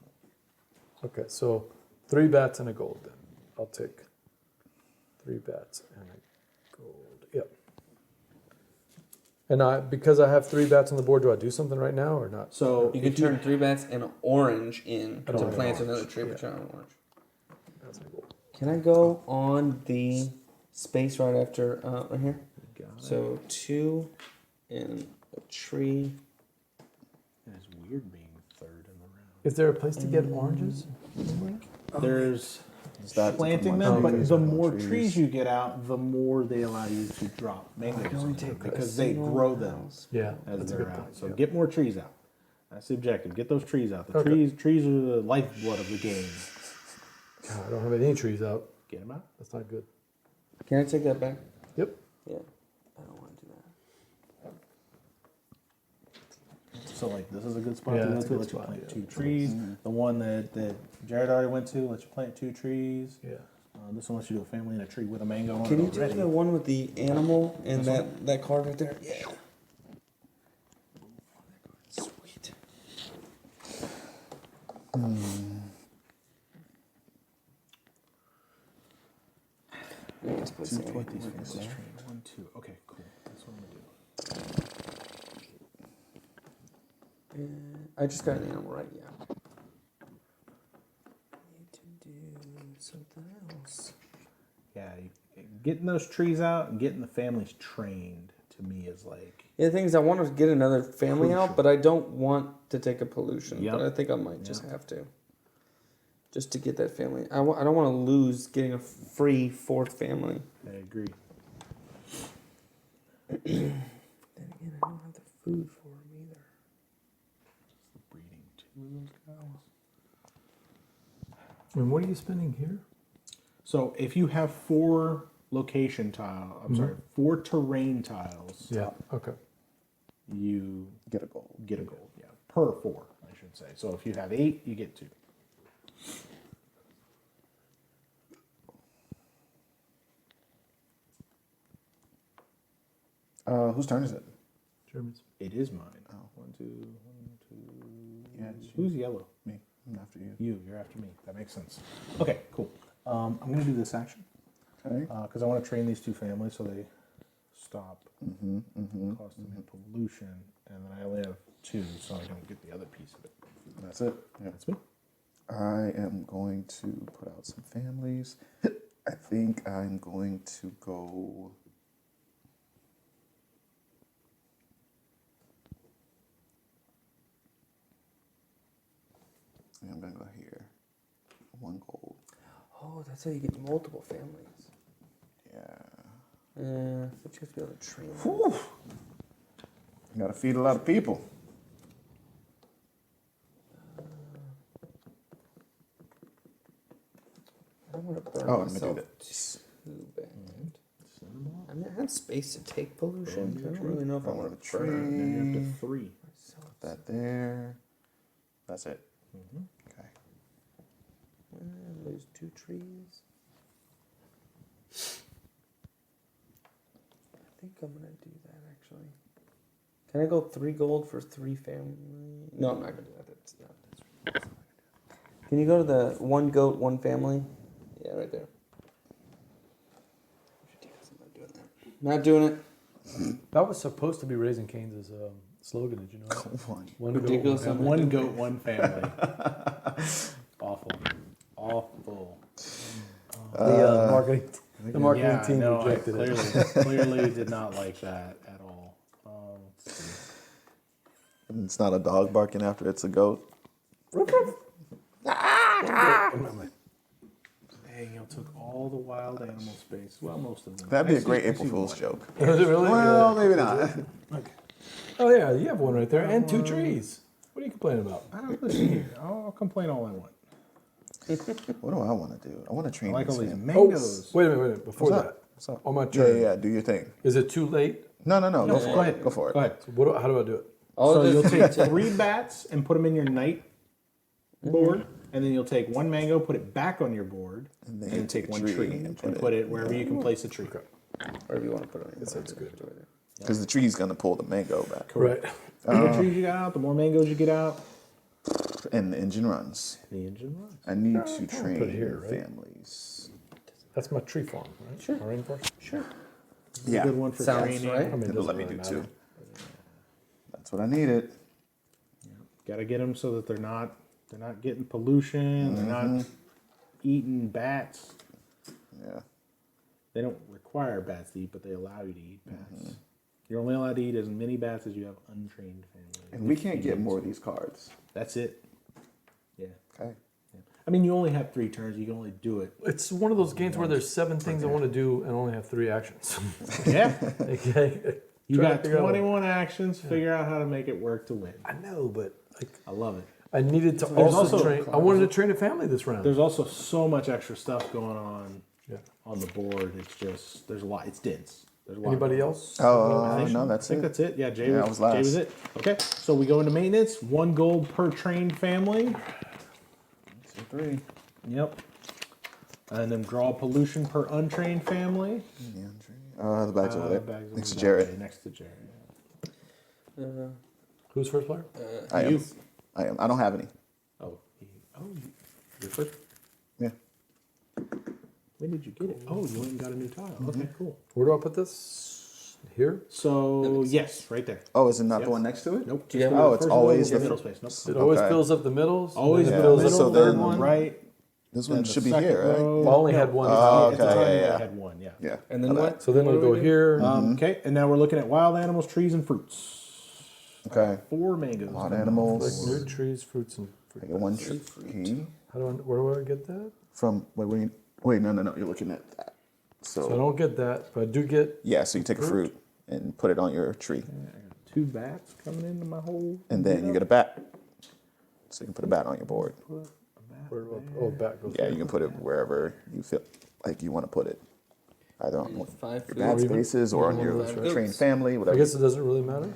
Okay, so 3 bats and a gold then. I'll take 3 bats and a gold. Yep. And because I have 3 bats on the board, do I do something right now or not? So You can if turn 3 bats and an orange in I don't to have plant orange. another tree, but you don't have orange. That's a gold. Can I go on the space right after right here? So 2 and a tree. It's weird being third in the round. Is there a place to get oranges? There's That planting to put them, my but trees the on more trees. trees you get out, the more they allow you to drop mangoes on them, because they grow them Yeah, as that's a they're good out. point. So yeah. get more trees out. That's the objective. Get those trees out. The Okay. trees are the lifeblood of the game. God, I don't have any trees out. Get them out. That's not good. Can I take that back? Yep. Yeah. I don't want to do that. So like this is a good spot Yeah, to go that's a to. good Let you spot, plant yeah. 2 trees. The one that Jared already went to, let you plant 2 trees. Yeah. This one lets you do a family and a tree with a mango on Can it you do already. the one with the animal and that card right there? Yeah. Sweet. Let's put some Put these in families there. trained. 1, 2. Okay, cool. That's what I'm gonna do. I just got an animal right, yeah. Need to do something else. Yeah, getting those trees out and getting the families trained to me is like Yeah, the thing is, I want to get another family out, Crucial. but I don't want to take a pollution. Yep. But I think I might just Yep. have to. Just to get that family. I don't want to lose getting a free 4th family. I agree. Then again, I don't have the food for them either. Breeding 2 of those guys. And what are you spending here? So if you have 4 location tile, I'm sorry, 4 terrain tiles, Yeah. Okay. you Get a gold. get a gold. Yeah, per 4, I should say. So if you have 8, you get 2. Whose turn is it? Jeremy's. It is mine. Oh. 1, 2, 1, 2. Yeah, it's Who's yellow? Me. I'm after you. You're after me. That makes sense. Okay, cool. I'm going to do this action Okay. because I want to train these 2 families so they stop costing me pollution, and then I only have 2, so I don't get the other piece of it. That's it. Yeah. That's me. I am going to put out some families. I think I'm going to go. Yeah, I'm gonna go here. 1 gold. Oh, that's how you get multiple families. Yeah. But you have to be able to train them. Whew. Gotta feed a lot of people. I don't want to burn Oh, I'm gonna do myself that. too bad. I mean, I had space to take pollution. I don't really know if I Burn want the to burn Then you're tree. up to 3. myself. Put that there. That's it. Okay. Lose 2 trees. I think I'm gonna do that actually. Can I go 3 gold for 3 family? No, I'm not gonna do that. That's not gonna do that. Can you go to the 1 goat, 1 family? Yeah, right there. Not doing it. That was supposed to be Raising Cane's slogan. Did you know that? One Ridiculous. goat, One goat, one family. Awful. Awful. the marketing team no, rejected it. Clearly did not like that at all. Let's see. It's not a dog barking after it's a goat. Dang, y'all took all the wild animal space. Well, most of them. That'd be a Actually, great April Fool's one. joke. Is it really? Well, Yeah. maybe not. Okay. Oh yeah, you have one right there and 2 trees. What are you complaining about? Listen here. I'll complain all I want. What do I want to do? I want to I train like all this these man. mangoes. Wait a minute. Before What's that, up? What's up? on my Yeah, turn, yeah, do your thing. is it too late? No, go go for ahead. it. Go for it. Go ahead. How do I do it? All So of you'll this- take 3 bats and put them in your night board, and then you'll take 1 mango, put it back on your board, and then then you take take a 1 tree tree and and put put it- it wherever you can place a tree. Wherever you want to put it. That sounds good. Because the tree's going to pull the mango back. Right. The more trees you got out, the more mangoes you get out. And the engine runs. The engine runs. I need to train put it here, right? families. That's my tree farm, right? Sure. Our rainforest. Sure. Yeah. Good one for Sounds training. right. I mean, it It'll doesn't let me really do matter. 2. That's what I needed. Got to get them so that they're not getting pollution. They're not eating bats. Yeah. They don't require bats to eat, but they allow you to eat bats. You're only allowed to eat as many bats as you have untrained families. And we can't get more of these cards. That's it. Yeah. Okay. I mean, you only have 3 turns. You can only do it. It's one of those games where there's 7 things I want to do and only have 3 actions. Yeah. Okay. You Try to got figure out- 21 actions. Figure out how to make it work to win. I know, but like I love it. I needed to There's also also- train. I wanted to train a family this round. There's also so much extra stuff going on Yeah. on the board. It's just there's a lot. It's dense. There's a lot. Anybody going on. else? No, that's I think it. that's it. Yeah, Jay, Yeah, was, I was Jay was last. it. Okay, so we go into maintenance. 1 gold per trained family. 3. Yep. And then draw pollution per untrained family. The bag's over there. Bags Next to over Jared. there, Next to Jared. Who's first player? I am. You. I am. I don't have any. You're first. Yeah. When did you get it? Oh, you went and got a new tile. Okay, cool. Where do I put this? Here. So yes, right there. Oh, is it not the Yes. one next to it? Nope. Do you have- go to Oh, the it's first always one, the middle space. Nope. It always Okay. fills up the middles. Always then it the fills middle, up the third then- one. right. This then one the should be second here, right? row. Well, I only No, had one. Oh, at the okay, time, yeah, yeah. I had one. Yeah. Yeah. And then what? So then What we'll do go we do? here. Okay, and now we're looking at wild animals, trees, and fruits. Okay. 4 mangoes. Wild like animals. new trees, fruits, and I fruit. get 1 tree Where do I get that? from. Wait, no. You're looking at that. So I don't get that, but I do get. Yeah, so you take a fruit and put it on your tree. I got 2 bats coming into my hole. And then you get a bat. So you can put a bat on your board. Put a bat Where do there. I, back goes. Yeah, you can put it wherever you feel like you want to put it. Either on your 5 food. bat spaces or on your Oops. trained family, I whatever. guess it doesn't really matter.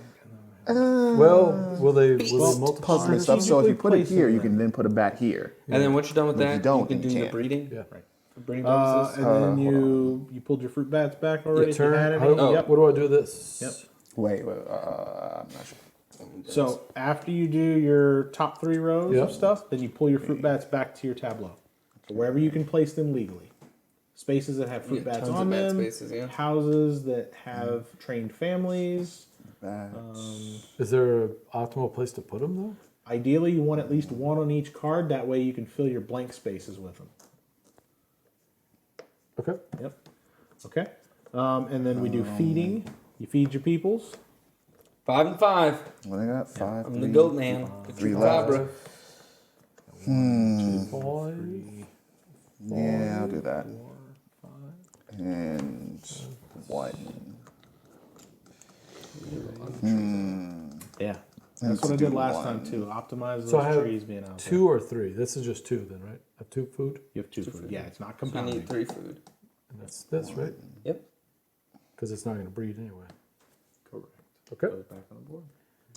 Well, will they multiply? Puzzle and stuff. So if you put it Strategically here, you placing can then put a bat here. And then once you're done with But if that, you don't, can then do you the can't. breeding. Yeah. Right. For breeding And purposes. then you pulled your fruit bats back already. If you Turn. had any. How do- Yep. What do I do this? Yep. Wait, I'm not sure. So after you do your top 3 rows Yep. of stuff, then you pull your fruit bats back to your tableau. So wherever you can place them legally. Spaces that have fruit Yeah, bats tons on of bat them. spaces, yeah. Houses that have trained families. Bats. Is there an optimal place to put them though? Ideally, you want at least 1 on each card. That way you can fill your blank spaces with them. Okay. Yep. Okay. And then we do feeding. You feed your peoples. 5 and 5. What I got? 5. I'm the goat man. Three Cabra. Five. Yeah, I'll do that. And 1. Yeah. That's Let's what I do did last 1. time too. Optimize those So I have trees being out 2 or 3. This is just 2 then, right? I have 2 food, there. You have 2 food. Yeah, it's not I compounding. need 3 food. and that's this, right? Yep. Because it's not going to breed anyway. Correct. Okay. Goes back on the board.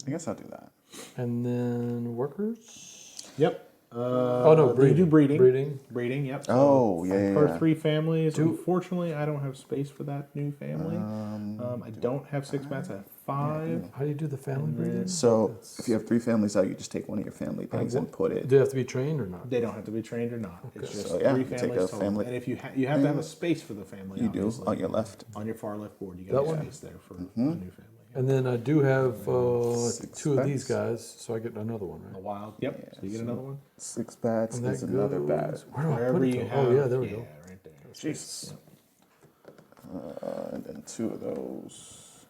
I guess I'll do that. And then workers. Yep. Oh no, They breeding. do breeding. Breeding. Breeding, yep. So Oh, yeah. per 3 families. Do- Unfortunately, I don't have space for that new family. I don't have 6 bats. I have 5. How do you do the family breeding? So if you have 3 families out, you just take one of your family things and put it. Do they have to be trained or not? They don't have to be trained or not. It's just So, yeah, 3 you take families a total. family- And if you you have to have a space for the family. You do obviously. on your left. On your far left board, you That got a one? space there for a new family. And then I do have 6 2 of these bats. guys, so I get another one, A right? wild. Yep. Yeah, so you get so- another one. 6 bats And is another bat. Where do I Wherever put it? you though? have. Oh yeah, there we go. Right there. Jesus. And then 2 of those.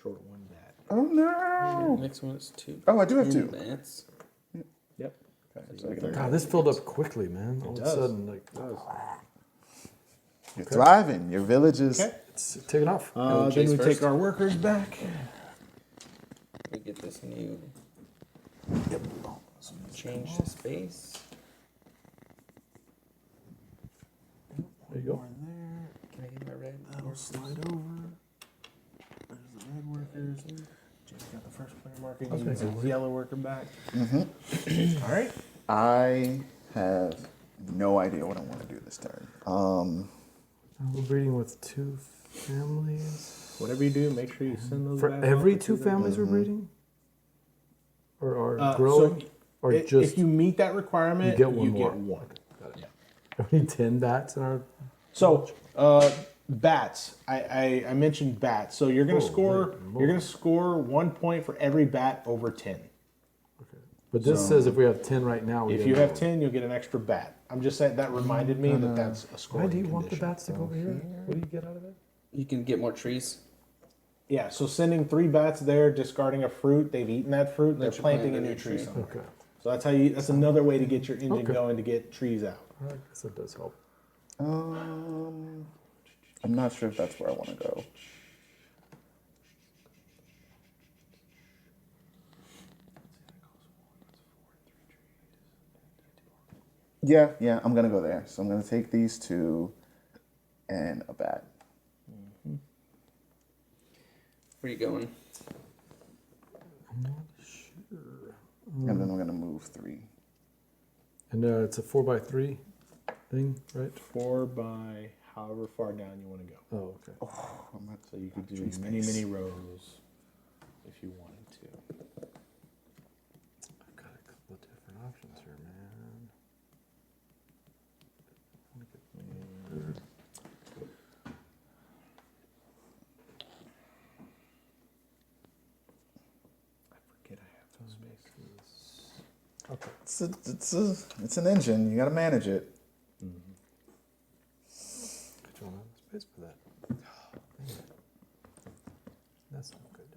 Short one bat. Oh no! Next one is 2. Oh, I do have 2. Bats. Yep. Okay, so I gotta- God, this filled up quickly, man. All of a does. sudden, like You're thriving. Your village is. Okay. it's taking off. Then chase we first? take our workers back. We get this new. Change the space. There you go. Can I get my red? That'll slide over. There's the red workers. Jake's got the first player marker. Okay. He needs his yellow worker back. Mm-hmm. All right. I have no idea what I want to do this turn. We're breeding with 2 families. Whatever you do, make sure you send those For bats every off to 2 the- families we're breeding? Or are So growing? Or just if you meet that requirement, you get one more. get one. we need 10 bats in our So bats. I mentioned bats. So you're gonna Holy score. moly. You're gonna score 1 point for every bat over 10. But this says if we have 10 right now, we If get you have more. 10, you'll get an extra bat. I'm just saying that reminded me that that's a scoring Why do you want the condition. bats to go over here? What do you get out of it? You can get more trees. Yeah, so sending 3 bats there, discarding a fruit, they've eaten that fruit, they're Let you planting plant a a new new tree tree. somewhere. Okay. So that's how you. That's another way to get your engine Okay. going to get trees out. I guess that does help. I'm not sure if that's where I want to go. Yeah, I'm gonna go there. So I'm gonna take these 2 and a bat. Where you going? I'm not sure. And then I'm gonna move 3. And it's a 4x3 thing, right? 4 by however far down you want to go. Oh, okay. I'm at So you could do tree many, space. many rows if you wanted to. I've got a couple of different options here, man. I forget I have those spaces. Okay. It's an engine. You gotta manage it. I don't have the space for that. Oh, man. That's not good.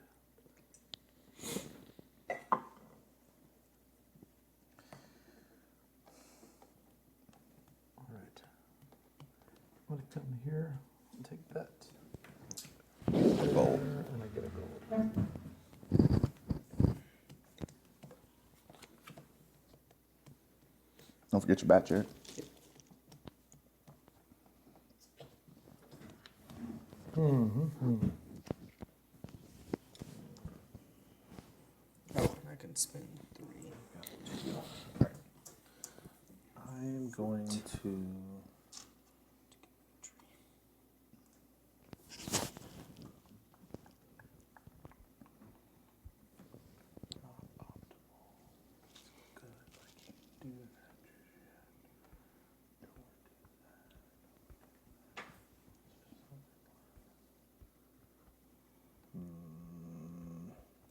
All right. I'm going to come here and take that. Gold. And I get a gold. Don't forget your bat, Jared. Oh, I can spend 3. I'm going to.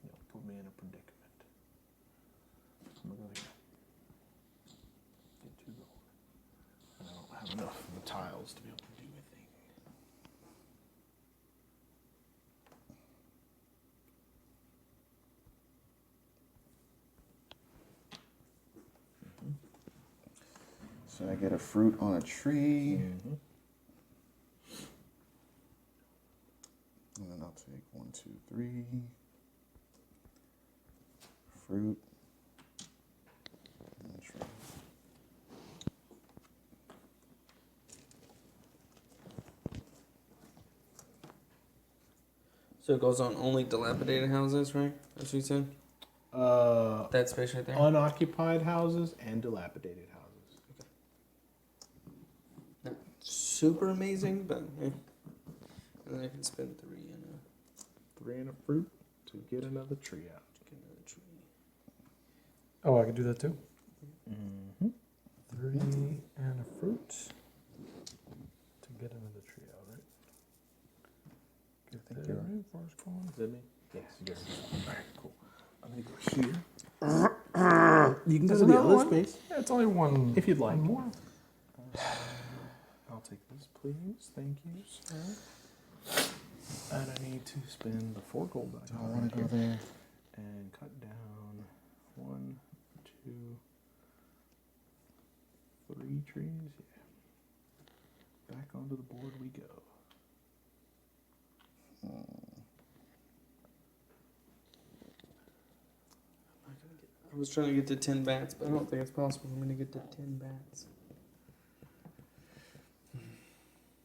You'll put me in a predicament. I'm gonna go here. Get 2 gold. I don't have enough of the tiles to be able to do anything. So I get a fruit on a tree. And then I'll take 1, 2, 3. Fruit. And a tree. So it goes on only dilapidated houses, right? That's what you said? That space right there. Unoccupied houses and dilapidated houses. Not super amazing, but yeah. And then I can spend 3 in a 3 and a fruit to get another tree out. get another tree. Oh, I can do that too. Mm-hmm. 3 and a fruit to get another tree out, right? Get that right, first one. Is that me? Yes, you got it. All right, cool. I'm gonna go here. You can go There's to the another other one? space Yeah, it's only one. if you'd like. One more. I'll take this, please. Thank you, sir. And I need to spend the 4 gold that I I got want right to go here there. and cut down 1, 2, 3 trees. Yeah. Back onto the board we go. I was trying to get to 10 bats, but I don't think it's possible for me to get to 10 bats.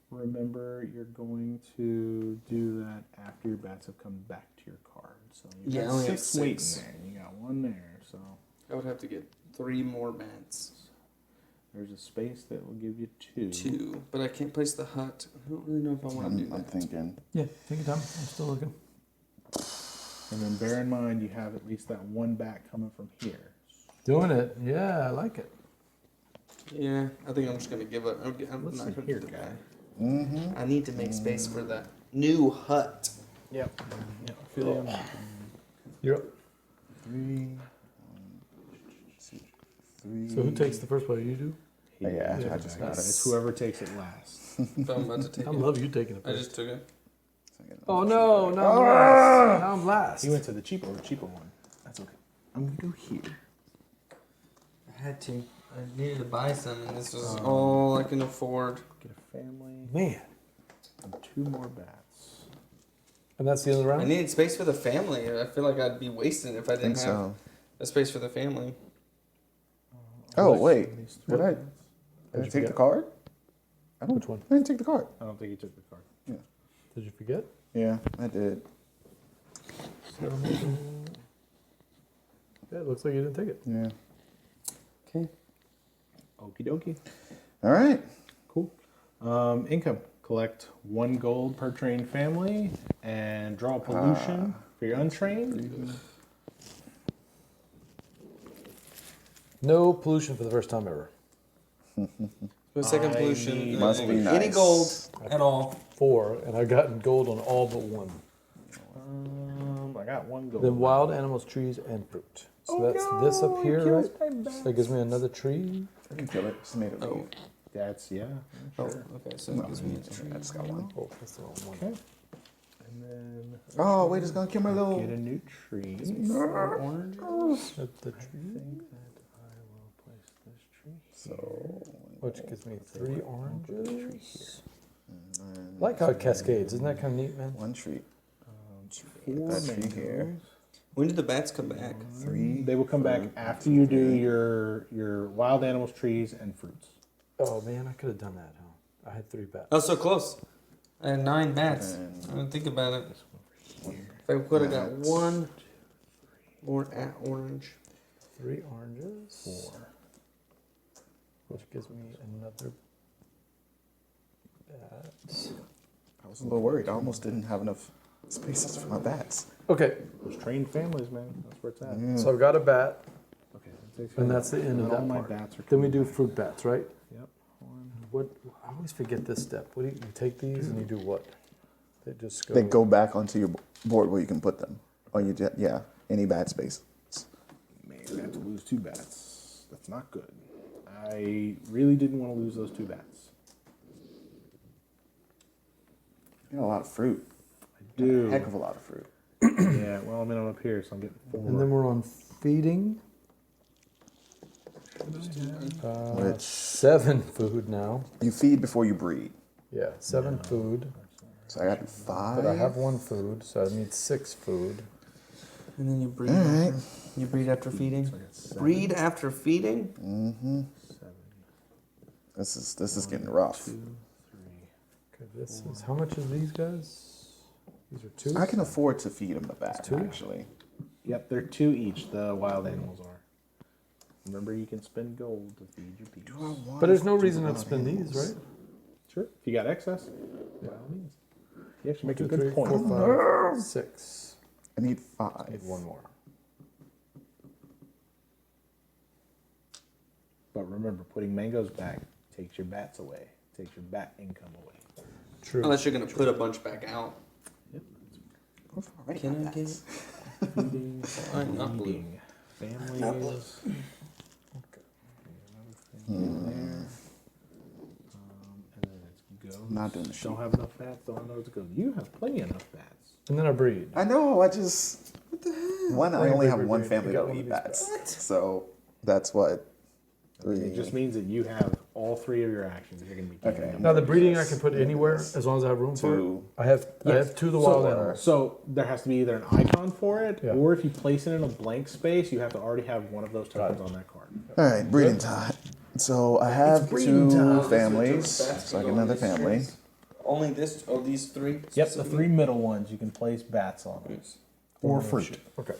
Remember, you're going to do that after your bats have come back to your card. So you Yeah, I got only have 6 waiting 6. there. You got 1 there. So I would have to get 3 more bats. there's a space that will give you 2. 2, but I can't place the hut. I don't really know if I want to do I'm that. thinking. Yeah, take your time. I'm still looking. And then bear in mind you have at least that 1 bat coming from here. Doing it. Yeah, I like it. Yeah, I think I'm just gonna give up. I'm Listen not gonna here, do guy. that. Mm-hmm. I need to make space for that new hut. Yep. Yeah, I feel you on that. You're up. 3, 1, 2, 3. So who takes the first player? You do? Yeah, Yeah, I just Got got it. it. It's whoever takes it last. So I'm about to take I it. love you taking it I first. just took it. Oh no, no, I'm last. Now I'm last. He went to the cheaper one. That's okay. I'm gonna go here. I had to. I needed to buy some, and this was all I can afford. Get a family Man. and 2 more bats. And that's the end of the I round? needed space for the family. I feel like I'd be wasting it if I I didn't think have so. a space for the family. Oh, wait. These 3 Did I, bats. did I What'd you take the forget? card? I don't, Which one? I didn't take the card. I don't think he took the card. Did you forget? Yeah, I did. Yeah, it looks like you didn't take it. Yeah. Okay. Okie dokie. All right. Cool. Income. Collect 1 gold per trained family and draw a pollution for your untrained. No pollution for the first time ever. My second I pollution. need- Must be Any nice. gold at all. 4, and I've gotten gold on all but 1. I got 1 gold. Then wild animals, trees, and fruit. So that's this up here, right? So that gives me another tree. I didn't kill it. Just made it Oh. leave. That's, yeah. Oh, Sure. okay. So No, it gives me a tree. I just got 1. Oh, that's the wrong one. Okay. And then Oh, wait, it's going to kill my get a little... new tree. 4 oranges. That's the I tree. think that I will place this tree So... Which gives me 3 oranges. and then I like how it cascades. Isn't that kind of neat, man? 1 tree. 4 That tree mangoes. here. When did the bats come back? 3. They will come back after you do your wild animals, trees, and fruits. Oh man, I could have done that, huh? I had 3 bats. I was so close. I had 9 bats. And- I didn't think about it. This one over here. If I could have got Bats. 1 more orange. 3 oranges. 4. Which gives me another bat. I was a little worried. I almost didn't have enough spaces for my bats. Okay, Those trained families, man. That's where it's at. Yeah. so I've got a bat, Okay. that takes and care that's the end of Not all that my part. bats are Then we coming do back. fruit bats, right? Yep. 1. What? I always forget this step. What do you take these and you do what? They just go. They go back onto your board where you can put them. Or you just, yeah, any bad space. Man, I have to lose 2 bats. That's not good. I really didn't want to lose those 2 bats. You got a lot of fruit. I do. A heck of a lot of fruit. Yeah, well, I mean, I'm up here, so I'm getting 4. And then we're on feeding. Which 7 food now. you feed before you breed. Yeah, 7 food. So I got 5. But I have 1 food, so I need 6 food. And then you breed. All right. After, you breed after feeding. So I got 7. Breed after feeding. Mm-hmm. 7. This is getting rough. 2, 3. Okay, this is how much are these guys? These are 2. I can afford to feed them the bat, It's 2? actually. Yep, they're 2 each. The wild animals are. Remember, you can spend gold to feed your peeps. But there's no reason to spend these, right? Sure. If you got excess, by all means. You actually make a 2, good 3, point. 4, 5, 6. I need 5. Need one more. But remember, putting mangoes back takes your bats away. Takes your bat income away. True. Unless you're gonna put a bunch back out. Yep. Can I get Feeding, Alright, not blue. feeding families. Okay. And then it's go. Not doing the sheep. Don't have enough bats. Don't know what to go. You have plenty enough bats. And then I breed. I know. I just what the hell? One. I Breed, only breed, have breed, one breed. family You got that one eat of these bats. So that's what. It just means that you have all 3 of your actions. You're going to be keeping Okay. them. Now the breeding I can put anywhere as long as I have room for it. 2. I have 2 of the wild animals. So there has to be either an icon for it, Yeah. or if you place it in a blank space, you have to already have one of those tokens on that card. All right, breeding time. So I have breeding 2 time. families. So I get another family. Only this? Oh, these 3? Yep, the specifically? 3 middle ones you can place bats on, or fruit. Okay.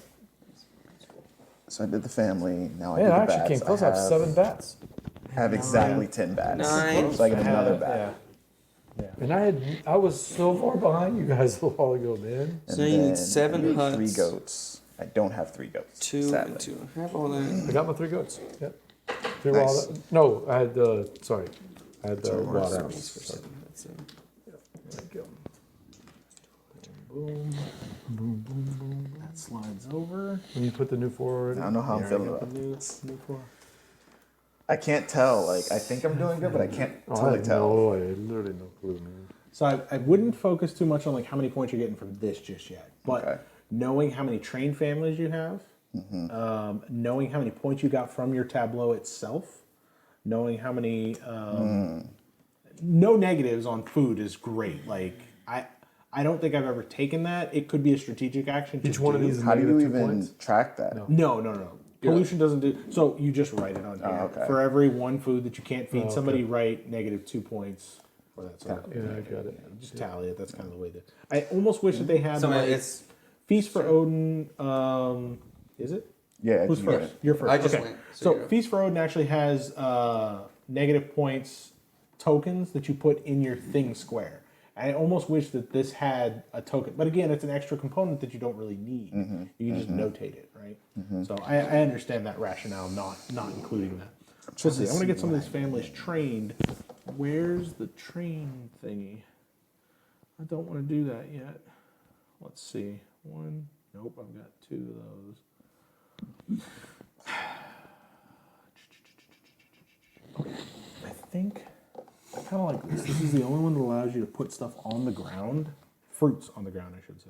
So I did the family. Now I Man, do I the actually bats. came close. I have 7 bats. Have exactly 10 bats. 9. So I get another bat. Yeah. And I was so far behind you guys a while ago, man. And So you need then 7 I need huts. 3 goats. I don't have 3 goats. 2 sadly. and 2. Have all that. I got my 3 goats. Yep. 3 Nice. wild. No, I had the. Sorry, I had the Sorry, wild sorry. animals. Sorry. That's it. There we go. Boom. Boom, boom, boom. That slides over. When you put the new forward. I don't know how I'm There, I feeling got about the new, this. new floor. I can't tell. Like I think I'm doing good, but I can't Oh, I totally have tell. no, I literally no clue, man. So I wouldn't focus too much on like how many points you're getting from this just yet, but Okay. knowing how many trained families you have, knowing how many points you got from your tableau itself, knowing how many no negatives on food is great. Like I don't think I've ever taken that. It could be a strategic action. Each to one of do. these is How do you negative 2 even points. track that? No. Pollution doesn't do. So you just write it on here. okay. For every one food that you can't feed, okay. somebody write -2 points for that. So Yeah, I got it. just tally it. That's kind of the way to. I almost wish that they had So like, it's. Feast for Odin. Is it? Yeah. Who's you get first? it. You're first. I just okay. went, so So you're up. Feast for Odin actually has negative points tokens that you put in your thing square. I almost wish that this had a token, but again, it's an extra component that you don't really need. You can just notate it, right? So I understand that rationale, not including that. So let's see. I'm gonna get some of these families trained. Where's the train thingy? I don't want to do that yet. Let's see. 1. Nope, I've got 2 of those. Okay, I think I kind of like this. This is the only one that allows you to put stuff on the ground. Fruits on the ground, I should say.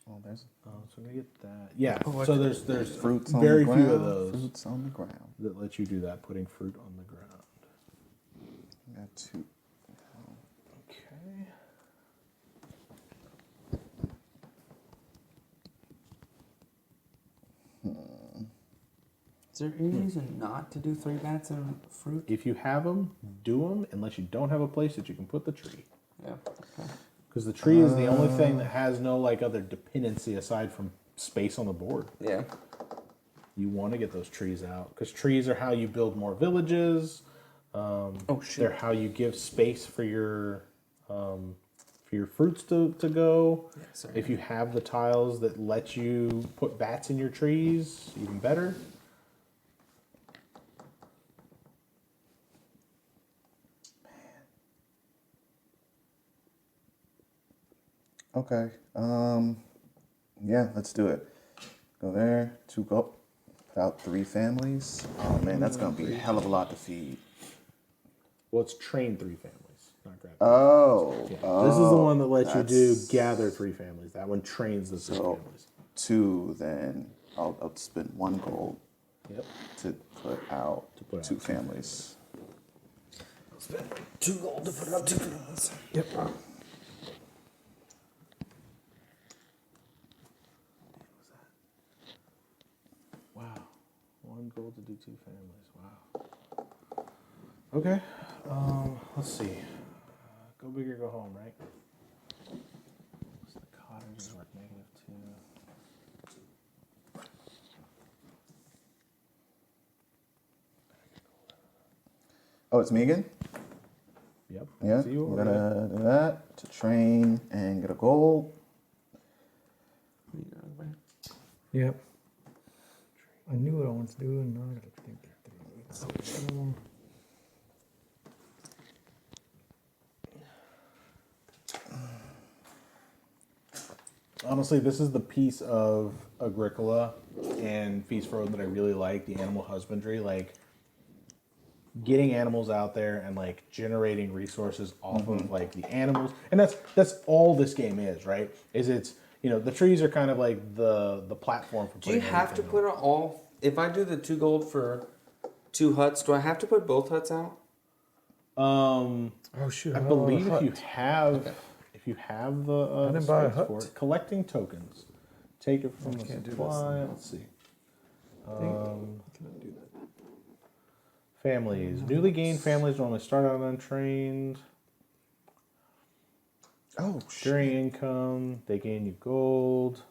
Oh, there's So I'm gonna get that. Yeah. Oh, So there's fruits on very the few ground. of those Fruits on the ground. that let you do that, putting fruit on the ground. I got 2. Okay. Is there any reason not to do 3 bats and fruit? If you have them, do them. Unless you don't have a place that you can put the tree, Yeah. Okay. because the tree is the only thing that has no like other dependency aside from space on the board. Yeah. You want to get those trees out because trees are how you build more villages. Oh shit. They're how you give space for your fruits to go. Yeah, sorry. If you have the tiles that let you put bats in your trees, even better. Okay. Yeah, let's do it. Go there. 2 go. Put out 3 families. Oh man, that's gonna be a hell of a lot to feed. Well, it's train 3 families, not grab. Oh. Yeah. Oh, This is the one that lets you do that's- gather 3 families. That one trains the 3 So families. 2, then I'll spend 1 gold Yep. to put out put out 2 families. 2 gold to put up 2 families. Yep. Wow. 1 gold to do 2 families. Wow. Okay. Let's see. Go big or go home, right? So the cottage is worth -2. Oh, it's me again? Yep. Yeah. See you I'm over there. gonna do that to train and get a gold. Yep. I knew what I wanted to do, and now I gotta think it through. Honestly, this is the piece of Agricola and Feast for Odin that I really like, the animal husbandry, like getting animals out there and like generating resources off of like the animals. And that's all this game is, right? Is it's, you know, the trees are kind of like the platform for Do you putting have to everything put it all? If I do the 2 gold for 2 huts, do I have to put both huts out? on. Oh shoot! I how do believe hut? if you have the I didn't the buy a space hut. for it, collecting tokens, take it from the can't do this. supply. Let's see. Can I do that? Families. Newly gained families normally start out untrained. Oh, shit. During income, they gain you gold.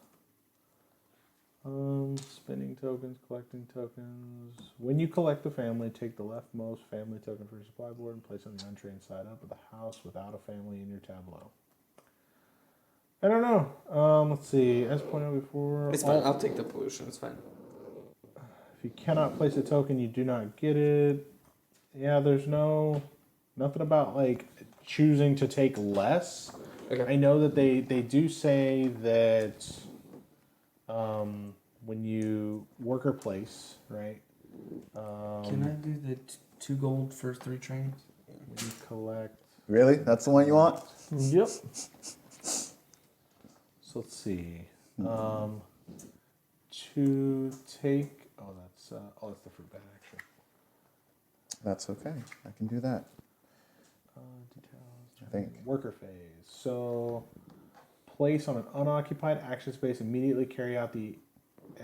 Spending tokens, collecting tokens. When you collect a family, take the leftmost family token for your supply board and place it on the untrained side up of the house without a family in your tableau. I don't know. Let's see. As pointed out before, It's fine. I'll take the pollution. It's fine. if you cannot place a token, you do not get it. Yeah, there's nothing about like choosing to take less. Okay. I know that they do say that when you worker place, right? Can I do the 2 gold for 3 trains? When you collect. Really? That's the one you want? Yep. So let's see. To take. Oh, that's the fruit bat action. That's okay. I can do that. Details. I think. Worker phase. So, place on an unoccupied action space. Immediately carry out the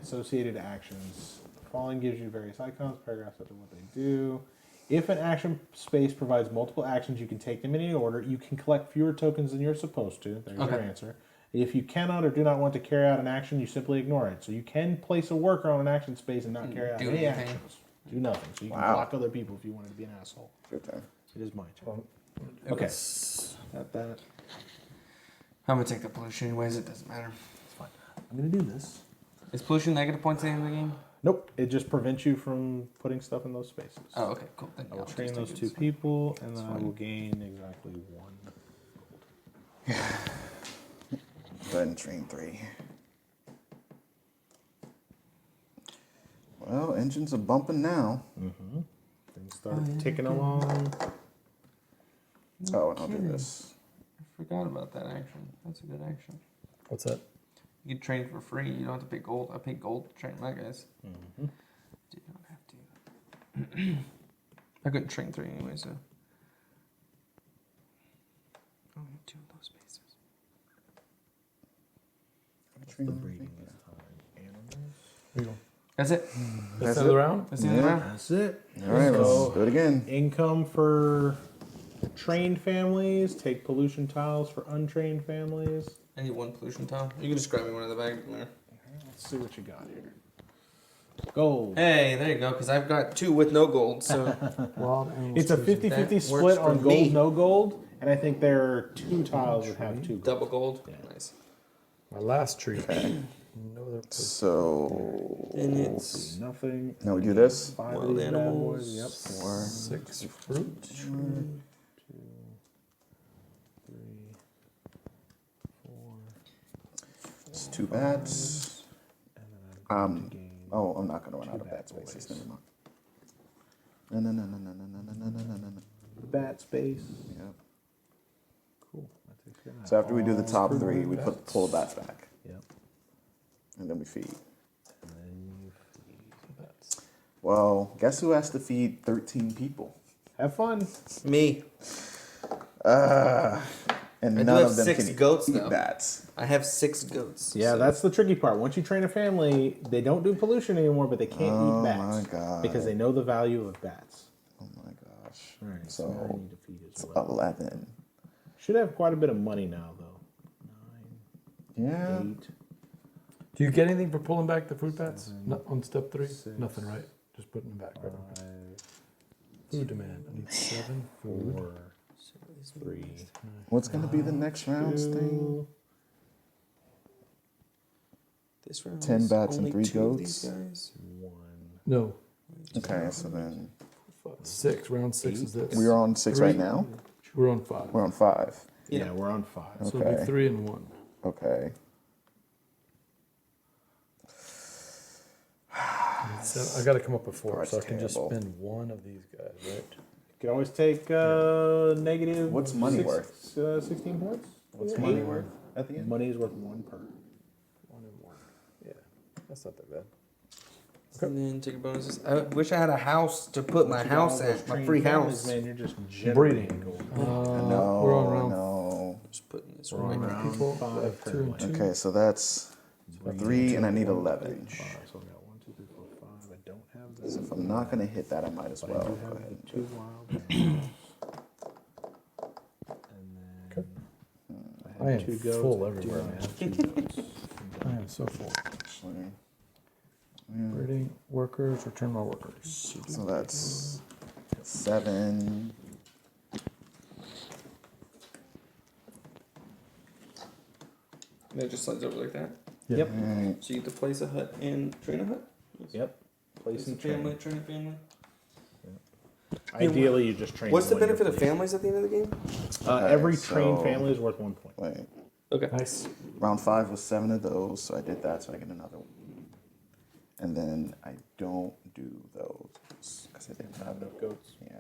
associated actions. Following gives you various icons, paragraphs after what they do. If an action space provides multiple actions, you can take them in any order. You can collect fewer tokens than you're supposed to. There's your Okay. answer. If you cannot or do not want to carry out an action, you simply ignore it. So you can place a worker on an action space and not carry out Do any anything. actions. Do nothing. So you can Wow. block other people if you wanted to be an asshole. Your turn. It is my turn. Okay. Okay. That. I'm gonna take the pollution anyways. It doesn't matter. It's fine. I'm gonna do this. Is pollution negative points at the end of the game? Nope. It just prevents you from putting stuff in those spaces. Oh, okay, cool. Then I will I'll train just those take 2 it. people, and then I fine. will gain exactly 1. Go ahead and train 3. Well, engines are bumping now. Things start ticking along. Oh, and I'll do kidding. this. I forgot about that action. That's a good action. What's that? You can train for free. You don't have to pay gold. I pay gold to train my guys. Do not have to. I couldn't train 3 anyway, so. Only 2 of those spaces. Train The them. breeding this time. Animals. Here you go. That's it. That's the end of the round. That's the end of the Yeah. round. That's it. All right, So- let's do it again. Income for trained families. Take pollution tiles for untrained families. I need 1 pollution tile. You can just grab me one of the bags in there. Let's see what you got here. Gold. Hey, there you go, because I've got 2 with no gold, so. Wild animals. It's a chosen. 50-50 That split works on for gold, me. no gold. And I think there are 2 tiles that have 2 gold. Double gold. Yeah. Nice. My last tree. No other place. So And it's Nothing. now we do this. 5 Wild of these bad animals. boys. Yep. 4. 6 fruit. 2, 3, 4. It's 2 bats. And then I'm going to gain. Oh, I'm not gonna run out of Two bat bad boys. spaces. Never mind. No. Bat space. Yep. Cool. That takes care of that. So after we do the top All 3, we bats. pull the bats back, Yep. and then we feed. And then you feed. Well, guess who has to feed 13 people? Have fun. me. And I do none have of them 6 can goats, eat though. bats. I have 6 goats. Yeah, so- that's the tricky part. Once you train a family, they don't do pollution anymore, but they can't Oh eat bats. my God. Because they know the value of bats. Oh my gosh. All right, so now I So need to feed as it's well. 11. Should have quite a bit of money now, though. 9, Yeah. 8. Do you get anything for pulling back the fruit bats? Seven, No, on step 3? six, Nothing, right? Just putting them back. Right? 5, Food demand. I need 7 food. 4, 3. What's going to be the next round's thing? 2. This round 10 is bats and only 3 two of these goats. guys. 1. No. Okay, so then 6. Round 6 is this. we're on 6 right now? We're on 5. We're on 5. Yeah, we're on 5. So it'll be Okay. 3 and 1. Okay. I got to come up with 4, That's so I can just terrible. spend one of these guys, right? You can always take negative. What's money worth? 16 points. What's Yeah. money worth at the end? Money is worth 1 per. 1 and 1. Yeah, that's not that bad. And then take bonuses. I wish I had a house to put my house at, my free house. Man, you're just Breeding. generating gold. No, we're on round no. Just putting this We're right on now. round people. I have 2 and 2. Okay, so that's 3 and I need 11. 5. So I got 1, 2, 3, 4, 5. I don't have that. So if I'm not going to hit that, I might as But well. I do Go have ahead. the 2 wild animals. And then I am 2 goats. full I everywhere, do man. have 2 goats. I am so full. Actually, Breeding workers, return my workers. so that's 7. And it just slides over like that. Yep. Alright, So you get to place a hut and train a hut. Yep. Place and family, train. train a family. Ideally, you just train. What's the one benefit of place. families at the end of the game? Every so- trained family is worth 1 point. Wait. Okay. Nice. Round 5 was 7 of those, so I did that, so I get another one. And then I don't do those because I didn't have Enough goats. Yeah.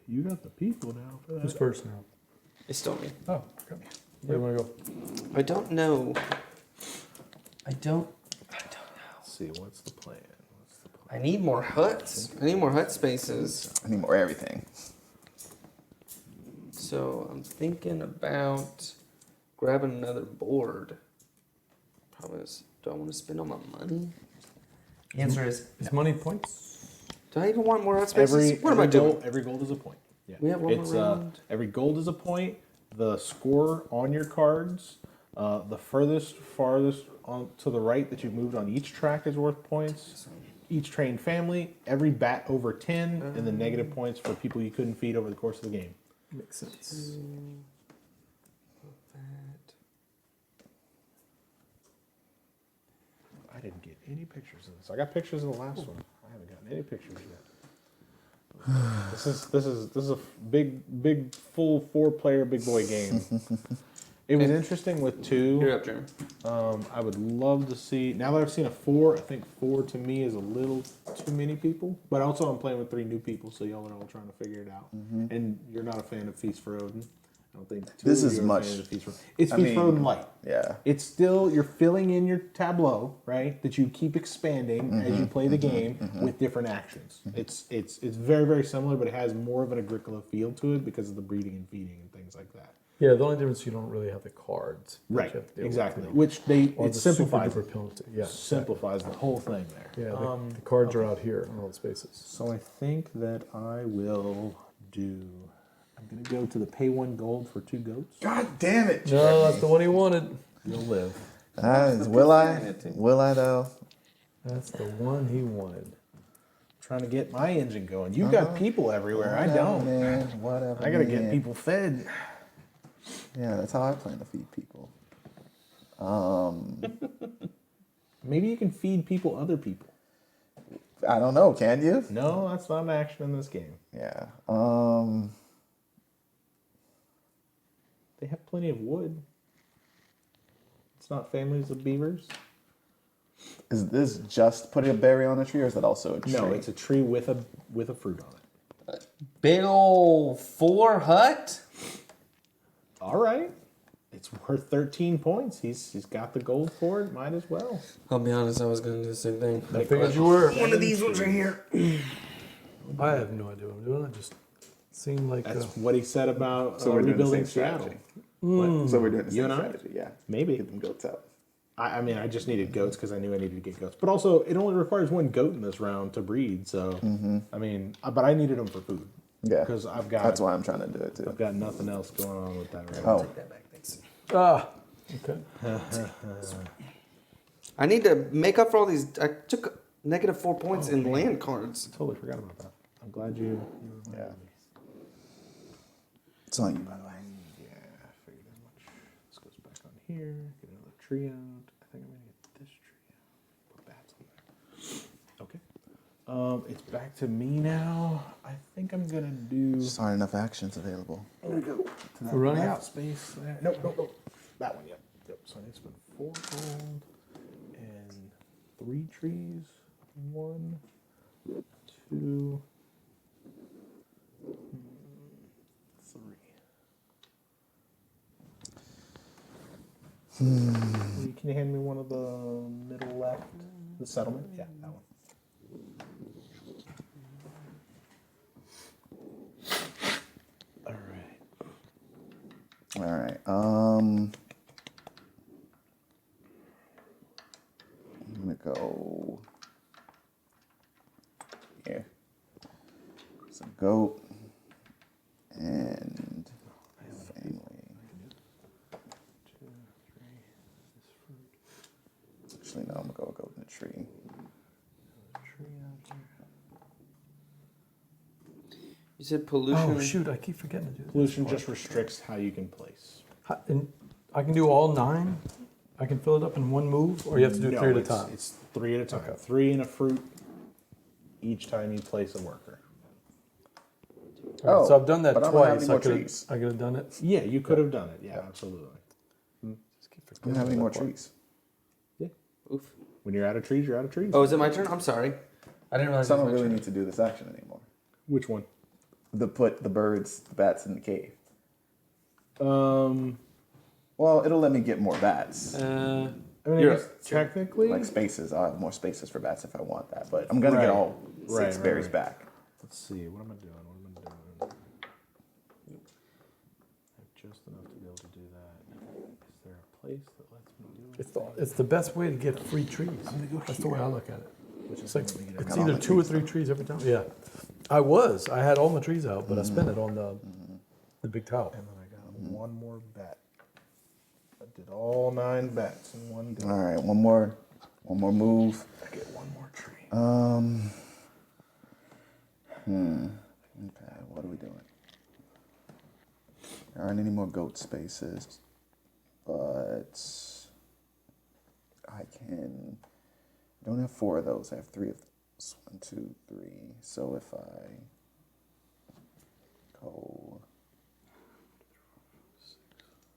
You got the people now for Who's first now? It's still me. Oh, okay. Where do you want to go? I don't know. I don't know. Let's see, what's the plan? I need more huts. I need more hut spaces. I need more everything. So I'm thinking about grabbing another board. Problem is, do I want to spend all my money? The answer is, Is money points? do I even want more hut spaces? What am I doing? Every gold is a point. Yeah. We have one more It's, round. every gold is a point. The score on your cards, the farthest on to the right that you've moved on each track is worth points. Each trained family, every bat over 10, and then negative points for people you couldn't feed over the course of the game. Makes sense. I didn't get any pictures of this. I got pictures of the last one. I haven't gotten any pictures yet. This is a big full 4-player big boy game. It was interesting with 2. You're up, Jeremy. I would love to see. Now that I've seen a 4, I think 4 to me is a little too many people. But also, I'm playing with 3 new people, so y'all are all trying to figure it out. And you're not a fan of Feast for Odin. I don't think This of is you are much- fans of Feast for Odin. It's I Feast for mean, Odin light. Yeah. It's still you're filling in your tableau, right? That you keep expanding as you play the game with different actions. It's very very similar, but it has more of an Agricola feel to it because of the breeding and feeding and things like that. Yeah, the only difference is you don't really have the cards. that Right, you have to deal with, exactly. you know. Which Or it the simplifies super duper penalty. Yeah. simplifies the whole thing there. Yeah, the cards are out here on all the spaces. So I think that I will do. I'm gonna go to the pay 1 gold for 2 goats. God damn it. No, that's the one he wanted. You'll live. Will I? Will I though? That's the one he wanted. Trying to get my engine going. You've got people everywhere. I Whatever, don't. Man, whatever. I gotta get man. people fed. Yeah, that's how I plan to feed people. Maybe you can feed people other people. I don't know. Can you? No, that's not an action in this game. Yeah. They have plenty of wood. It's not families of beavers. Is this just putting a berry on a tree, or is that also a tree? No, it's a tree with a fruit on it. Big ol' 4 hut? All right. It's worth 13 points. He's got the gold for it. Might as well. I'll be honest, I was going to do the same thing. I figured you were. One of these ones right here. I have no idea what I'm doing. It just seemed like That's what he said about So we're doing the rebuilding same Seattle. strategy. So we're doing the You same and I? strategy. Yeah. Maybe. Get them goats out. I mean, I just needed goats because I knew I needed to get goats. But also, it only requires 1 goat in this round to breed. So, I mean, but I needed them for food. Yeah. Because I've got That's why I'm trying to do it too. I've got nothing else going on with that right Oh. Take that back, thanks. okay. I need to make up for all these. I took Negative 4 points in land cards. Totally forgot about that. I'm glad you Yeah. It's on you, by the way. Yeah, I figured that much. This goes back on here. Get another tree out. I think I'm gonna get this tree out. Put bats on there. Okay. It's back to me now. I think I'm gonna do. Just aren't enough actions available. I'm gonna go to that We're running left out. space there. Nope. That one, yep. So I need to spend 4 gold and 3 trees. 1, 2, 3. Can you hand me one of the middle left? The settlement? Yeah, that one. All right. I'm gonna go here. Some goat and family. 2, 3. This fruit. Actually, no. I'm gonna go goat in a tree. Tree out here. You said pollution. Oh shoot! I keep forgetting to do this. Pollution just restricts how you can place. And I can do all 9. I can fill it up in one move, or you have to do No, 3 at a it's- time. It's 3 at a time. Okay. 3 in a fruit each time you place a worker. All right, so I've done that but I don't have twice. any more I could trees. have done it. Yeah, you could have done it. Yeah, absolutely. Just keep I don't have any that more part. trees. Yeah. Oof. When you're out of trees, you're out of trees. Oh, is it my turn? I'm sorry. I didn't realize So I it don't was my really turn. need to do this action anymore. Which one? Put the birds, the bats in the cave. Well, Well, it'll let me get more bats. I mean, I You're- guess technically. Like spaces. I'll have more spaces for bats if I want that. But I'm gonna get Right. all 6 Right, berries right. back. Let's see. What am I doing? I have just enough to be able to do that. Is there a place that lets me do it? It's the best way to get free trees. That's the way I look at it. Which It's is like let me get it's got all either my 2 or trees 3 trees every time. Yeah, I had all my trees out, but I spent it on the big towel. And then I got one more bat. I did all 9 bats in one go. All right, one more move. I get one more tree. Okay, what are we doing? There aren't any more goat spaces, but I don't have 4 of those. I have 3 of those. 1, 2, 3. So if I go,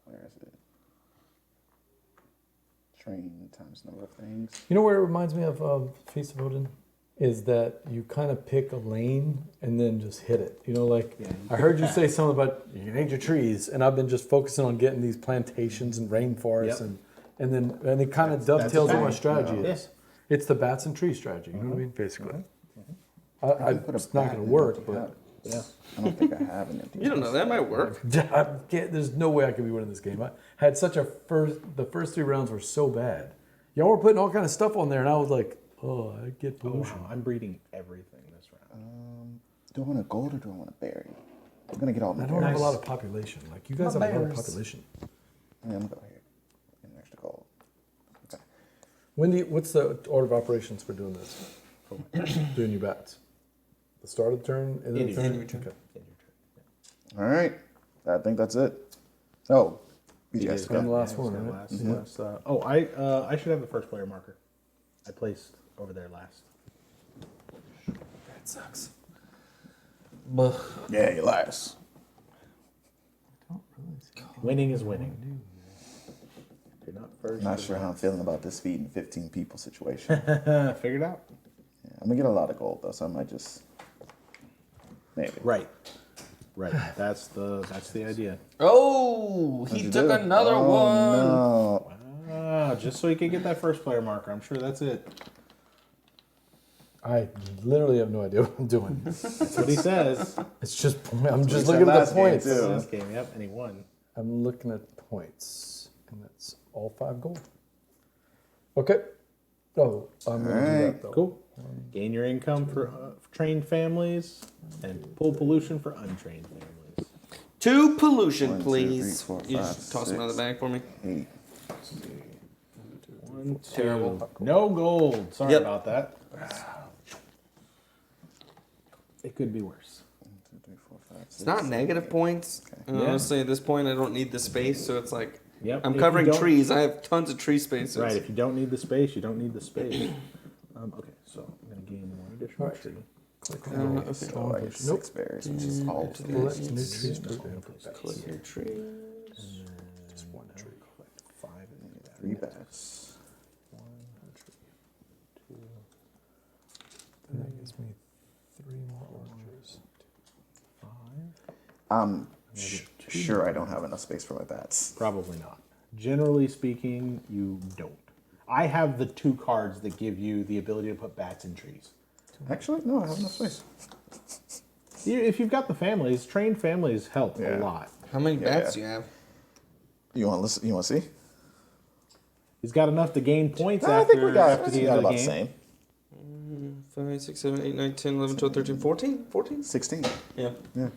where is it? Train times number of things. You know where it reminds me of Feast of Odin? Is that you kind of pick a lane and then just hit it. You know, like Yeah. I heard you say something about you need your trees, and I've been just focusing on getting these plantations and rainforests, Yep. and it kind of That's dovetails what my fine. strategy Yeah. is. It's the bats and tree strategy. You know what I mean? Basically, can put a it's not bat going in to work, an but empty Yeah. house. I don't think I have an empty You don't know. house. That might work. there's no way I could be winning this game. I had such the first 3 rounds were so bad. Y'all were putting all kind of stuff on there, and I was like, oh, I get Oh, pollution. wow. I'm breeding everything this round. Do I want a gold or do I want a berry? I'm gonna get all my I don't have a berries. lot of population. Like you guys have a lot of berries. population. Yeah, I'm gonna go here. Get an extra gold. Okay. What's the order of operations for doing this? Doing your bats. The start of the turn, and then the End turn. your Okay. In your turn. All right. I think that's it. Oh, BGS. And the Go. last Yeah, one, it's right? the last, I should have the first player marker. I placed over there last. That sucks. Yeah, you last. Winning is winning. If you're not first. I'm not you're sure how I'm last. feeling about this feeding 15 people situation. Figured out. Yeah, I'm gonna get a lot of gold though, so I might just maybe. Right. Right. That's the idea. Oh, he What'd you took do? another Oh, one. No. Ah, just so he could get that first player marker. I'm sure that's it. I literally have no idea what I'm doing. That's what he says. It's just I'm he just said looking at last the game, points. too. Last game, yep, and he won. I'm looking at points, and that's all 5 gold. Okay. Oh, I'm gonna do that Alright, though. Cool. Gain your income for trained families and pull pollution for untrained families. 2 pollution, 1, 2, 3, please. 4, You 5, just toss them out of 6. the bag for me. 8. 1, 2. Terrible. No gold. Sorry Yep. about that. It could be worse. 1, 2, 3, 4, 5, 6. It's not negative points. And Yeah. honestly, at this point, I don't need the space, so it's like Yep. I'm If you covering don't- trees. I have tons of tree spaces. Right. If you don't need the space, you don't need the space. Okay, so I'm going to gain 1 additional Alright. tree. Click Okay, on okay. So I get 6 berries, which is all of them. Select new trees, fruit, and Collect your trees. Just 1 tree. Collect 5 and get 3 bats. 1 tree. 2. Then that gives me 3 more oranges. 5. I'm sure I don't have enough space for my bats. Probably not. Generally speaking, you don't. I have the 2 cards that give you the ability to put bats in trees. Actually, no, I have enough space. If you've got the families, trained families help Yeah. a lot. How many Yeah, bats yeah. do you have? You want to listen? You want to see? He's got enough to gain points I after, think we got, after the end about of the the game. same. 5, 6, 7, 8, 9, 10, 11, 12, 13, 14? 14? 16. Yeah. Yeah.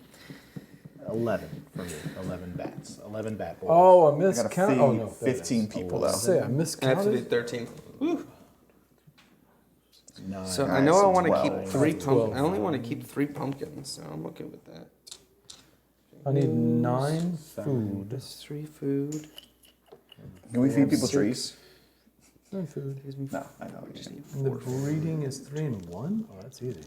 11 for me. 11 bats. 11 bat boys. Oh, I I gotta miscounted. feed Oh no, 15 people though. Say I I have to do miscounted. 13. Whew. 9. So I Nice, know I so want to 12. keep 3 12. pumpkins. I only want to keep 3 pumpkins, so I'm okay with that. I need 9 7. food. That's 3 food. Can we feed people 6. trees? 9 food. Gives me No, I know. I just need And the 4. breeding is 3 and 1. Oh, that's easy.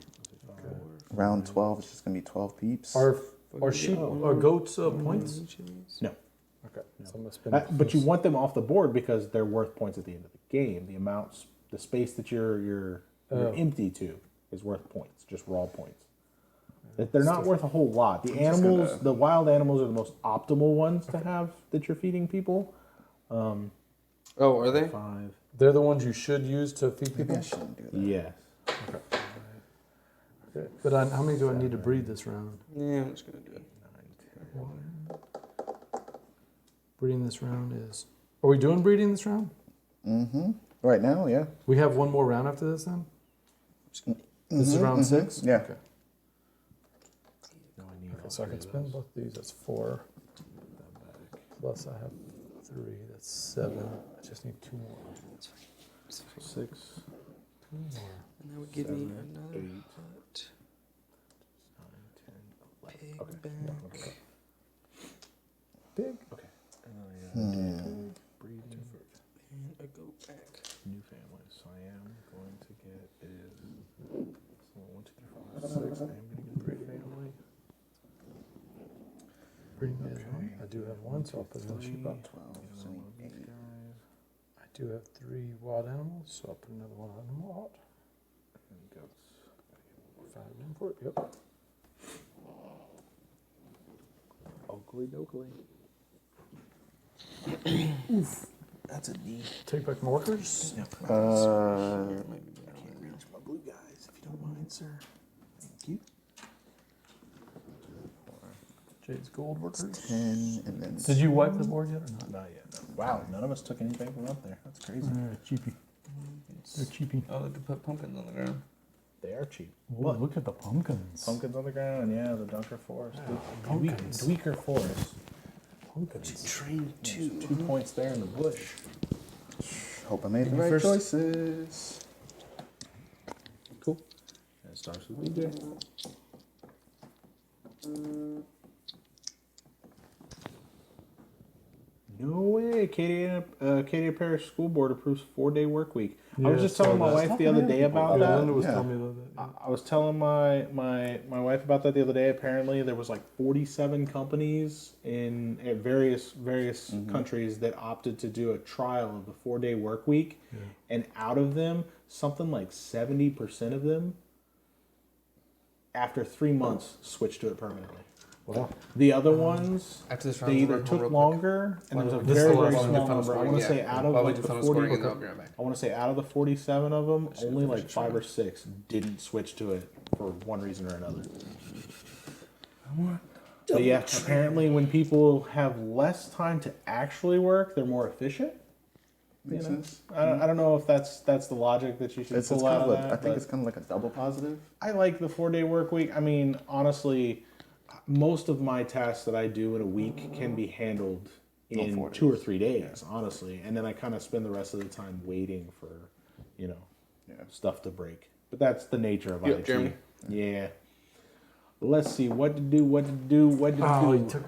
Okay. Round 12 is just gonna be 12 peeps. Are sheep or goats points? No. Okay, so I'm gonna spend. But you want them off the board because they're worth points at the end of the game. The amounts, the space that you're empty to is worth points, just raw points. They're not worth a whole lot. The I'm just animals, gonna- the wild animals, are the most optimal ones to have that you're feeding people. Oh, are they? 5. They're the ones you should use to feed Maybe people. I shouldn't do that. Yes. Okay. But how many do I need to breed this round? Yeah, I'm just gonna do it. 9, 10. Breeding this round is. Are we doing breeding this round? Mm-hmm. Right now, yeah. We have one more round after this then. This is round 6. Yeah. Okay. No, I need Okay, all so I three can of spend those. both these. That's 4. Plus I have 3. That's 7. I just need 2 more. That's fine. That's fine. 6, 2 more. And that would give me 7, another 8, hut. 9, 10, 11. Pig Okay. back. Okay. Big. Okay. And then I gotta do breeding. And a goat back. New family. So I am going to get is so 1, 2, 3, 4, 5, 6. I am going to get a breed family. Breeding is one. I do have 1, so I'll put another sheep up. 12, And so then one of these 8. guys. I do have 3 wild animals, so I'll put another wild animal out. And goats. 5 in for it. Yep. Oakley dokley. That's a D. Take back my workers. Yep. Uh, I can't reach my blue guys if you don't mind, sir. Thank you. Jade's gold workers. 10, and then Did you wipe the board yet or not? Not yet. No. Wow, none of us took anything from up there. That's crazy. Cheapy. They're cheapy. Oh, they could put pumpkins on the ground. They are cheap. Oh, look at the pumpkins. Pumpkins on the ground, yeah, the Dunker Forest. pumpkins. Dweaker Forest. Pumpkins. Train 2. 2 points there in the bush. hope I made the You right first. choices. Cool. And it starts with BJ. No way. Acadia Parish School Board approves 4-day work week. I was Yeah, just telling saw my that. wife the other day about Yeah, that. Linda was Yeah. telling me about that. I was telling my wife about that the other day. Apparently, there was like 47 companies in various countries that opted to do a trial of the 4-day work week, Yeah. and out of them, something like 70% of them, after 3 months, switched to it permanently. Well, The other ones, After this they round, either we'll took real quick. longer, and there was a This is very the very last one. small Final number. I scoring, want to yeah. say out of While we like do the final 40. scoring, and then I'll be right back. I want to say out of the 47 of them, Should only finish like this 5 or round. 6 didn't switch to it for one reason or another. But yeah, apparently when people have less time to actually work, they're more efficient. Makes You know? sense. I don't know if that's the logic that you should It's pull kind out of of a, that. I think but it's kind of like a double positive. I like the 4-day work week. I mean, honestly, most of my tasks that I do in a week can be handled in 4 2 or days. 3 days, honestly. And then I kind of spend the rest of the time waiting for, stuff to break. But that's the nature of You up, IT. Jeremy? Yeah. Let's see what to do. Oh, you took.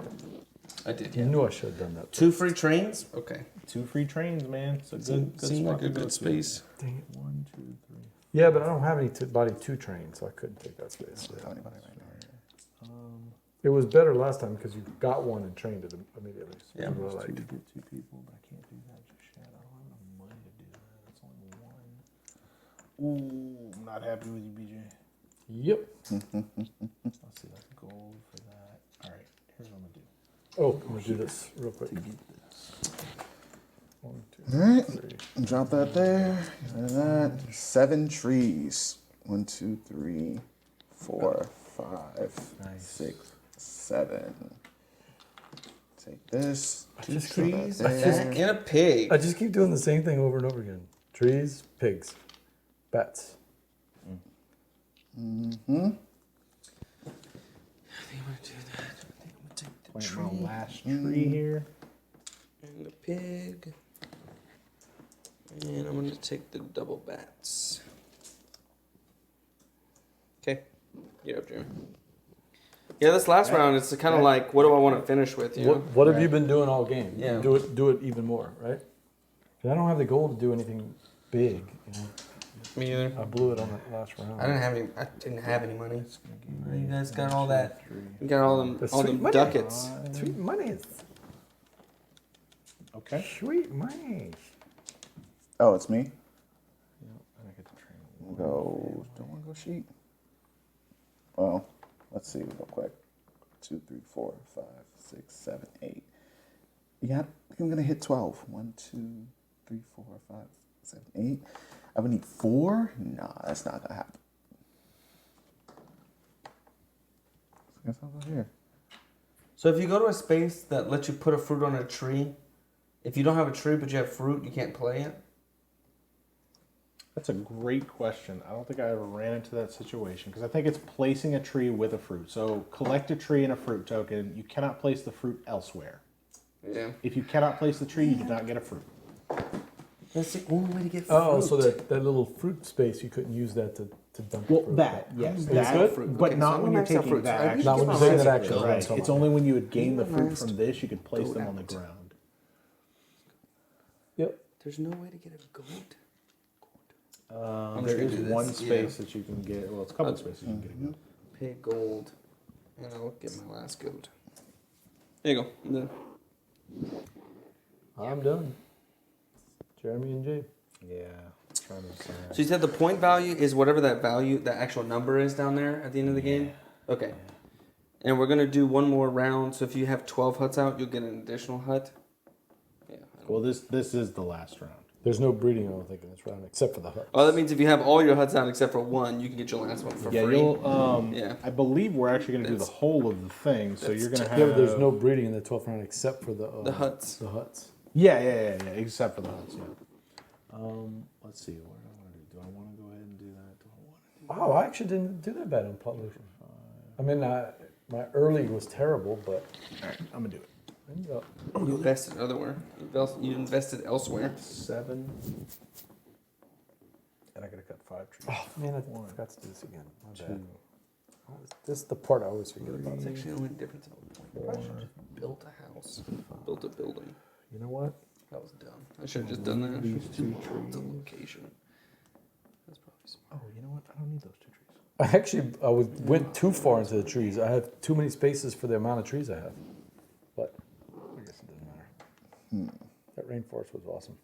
I did, You knew I should have done that. 2 free trains? Okay. 2 free trains, man. It's a good Seemed spot like a to go good to. space. Dang it. 1, 2, 3. Yeah, but I don't have any body 2 trains, so I couldn't take that space. Don't have anybody right now. It was better last time because you got one and trained it immediately. So Yeah. I really To liked. get 2 people, but I can't do that just yet. I don't have enough money to do that. That's only 1. Ooh, I'm not happy with you, BJ. Yep. Let's see, that's gold for that. All right, here's what I'm gonna do. Oh, I'm gonna do this real quick. To get this. 1, 2, All right. 3. Drop that there. Get rid of that. 7 trees. 1, 2, 3, 4, 5, Nice. 6, 7. Take this. I just Drop Trees, that a there. cat, and a pig. I just keep doing the same thing over and over again. Trees, pigs, bats. Mm-hmm. I think I'm gonna do that. I think I'm gonna take the Plant tree my last tree here. and the pig. And I'm gonna take the double bats. Okay. You're up, Jeremy. Yeah, this last round, it's kind of like, what do I want to finish with? You know? What have you been doing all game? Yeah. Do it even more, right? 'Cause I don't have the goal to do anything big. You know? Me either. I blew it on that last round. I didn't have any money. You guys got all that. 3. You got all The them sweet money. ducats. Sweet monies. Okay. Sweet money. Oh, it's me? Yeah, and I get to train We'll go. Don't want to go sheep. Well, let's see real quick. 2, 3, 4, 5, 6, 7, 8. Yeah, I think I'm gonna hit 12. 1, 2, 3, 4, 5, 7, 8. I would need 4. Nah, that's not gonna happen. I guess I'll go here. So if you go to a space that lets you put a fruit on a tree, if you don't have a tree but you have fruit, you can't play it. That's a great question. I don't think I ever ran into that situation because I think it's placing a tree with a fruit. So collect a tree and a fruit token. You cannot place the fruit elsewhere. Yeah. If you cannot place the tree, you do not get a fruit. That's the only way to get fruit. Oh, so that little fruit space, you couldn't use that to dump Well, fruit. that, yes, Is that, it? Fruit. but Okay, not so when I'm you're gonna max out taking fruits. that I action. Not when get you're my taking last that action. goat. Right. Right. It's only when you would gain the You're fruit last from this, you could place goat them on the out. ground. Yep. There's no way to get a goat. There just gonna is do this, one yeah. space that you can get. Well, it's a couple spaces you can get a goat. Pay gold, and I'll get my last goat. There you go. I'm done. I'm done. Jeremy and Jay. Yeah. Trying to decide. So you said the point value is whatever that value, that actual number is down there at the end of the game? Okay. And we're going to do one more round. So if you have 12 huts out, you'll get an additional hut. Yeah. Well, this is the last round. There's no breeding, I don't think, in this round, except for the hut. Oh, that means if you have all your huts out except for one, you can get your last one for Yeah, free. you'll. Yeah. I believe we're actually going to do the That's- whole of the thing. So you're going to have. Yeah, but there's no breeding in the 12th round except for the huts. The huts. Yeah. Except for the huts. Yeah. Let's see. What do I want to do? Do I want to go ahead and do that? Do I want to? Wow, I actually didn't do that bad on pollution. I mean, my early was terrible, but All right, I'm gonna do it. You invested elsewhere. You invested elsewhere. 7. and I gotta cut 5 trees. Oh man, I forgot to do this again. My bad. This is the part I always forget about. It's actually the only difference of a point. I should have just built a house, built a building. You know what? That was dumb. I should have just done that. These 2 The trees. location. That's probably smart. Oh, you know what? I don't need those 2 trees. I went too far into the trees. I have too many spaces for the amount of trees I have. But I guess it doesn't matter. That rainforest was awesome.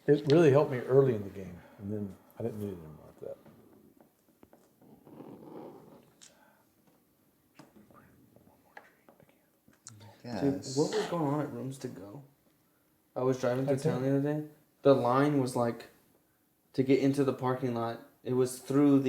It really helped me early in the game, and then I didn't need it anymore after that. Dude, Yes. what was going on at Rooms to Go? I was driving through I think- town the other day. The line was like to get into the parking lot. It was through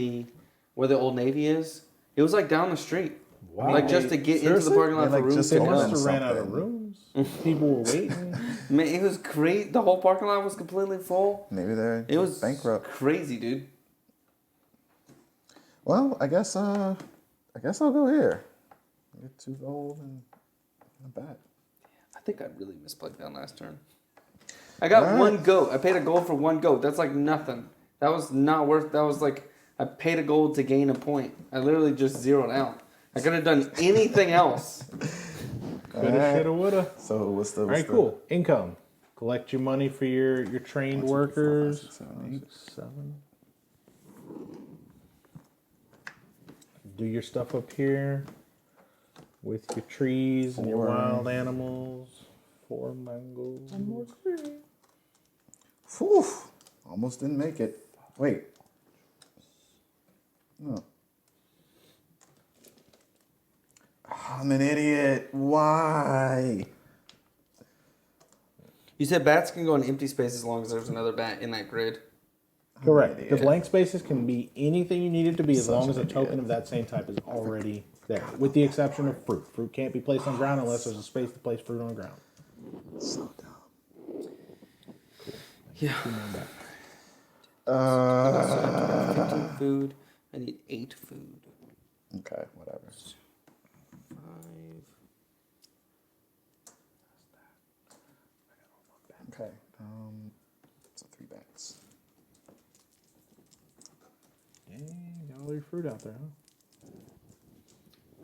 where the Old Navy is. It was like down the street. Wow. Like just to get into Seriously? the parking lot They, for like, Rooms just to They opened Go. must have ran out of something. rooms. People were waiting. Man, it was great. The whole parking lot was completely full. Maybe they're It was bankrupt. crazy, dude. Well, I guess I'll go here. Get 2 gold and a bat. think I really misplayed that last turn. I got one goat. I paid a gold for one goat. That's like nothing. That was not worth. That was like I paid a gold to gain a point. I literally just zeroed out. I could have done anything else. Coulda, shoulda, woulda. So what's the? All right, cool. Income. Collect your money for your trained 1, 2, 3, 4, 5, workers. 6, 7, 8. 7. Do your stuff up here with your trees and your 4. wild animals. 4 mangoes. One more green. Whew. Almost didn't make it. Wait. No. I'm an idiot. Why? You said bats can go in empty space as long as there's another bat in that grid. Correct. idiot. The blank spaces can be anything you need it to be as Such long as a an token idiot. of that same type is already there, with the exception of fruit. Fruit can't be placed on ground unless there's a space to place fruit on ground. So dumb. Yeah. 15 food. I need 8 food. Okay, whatever. 5. Okay. So 3 bats. Dang, got all your fruit out there,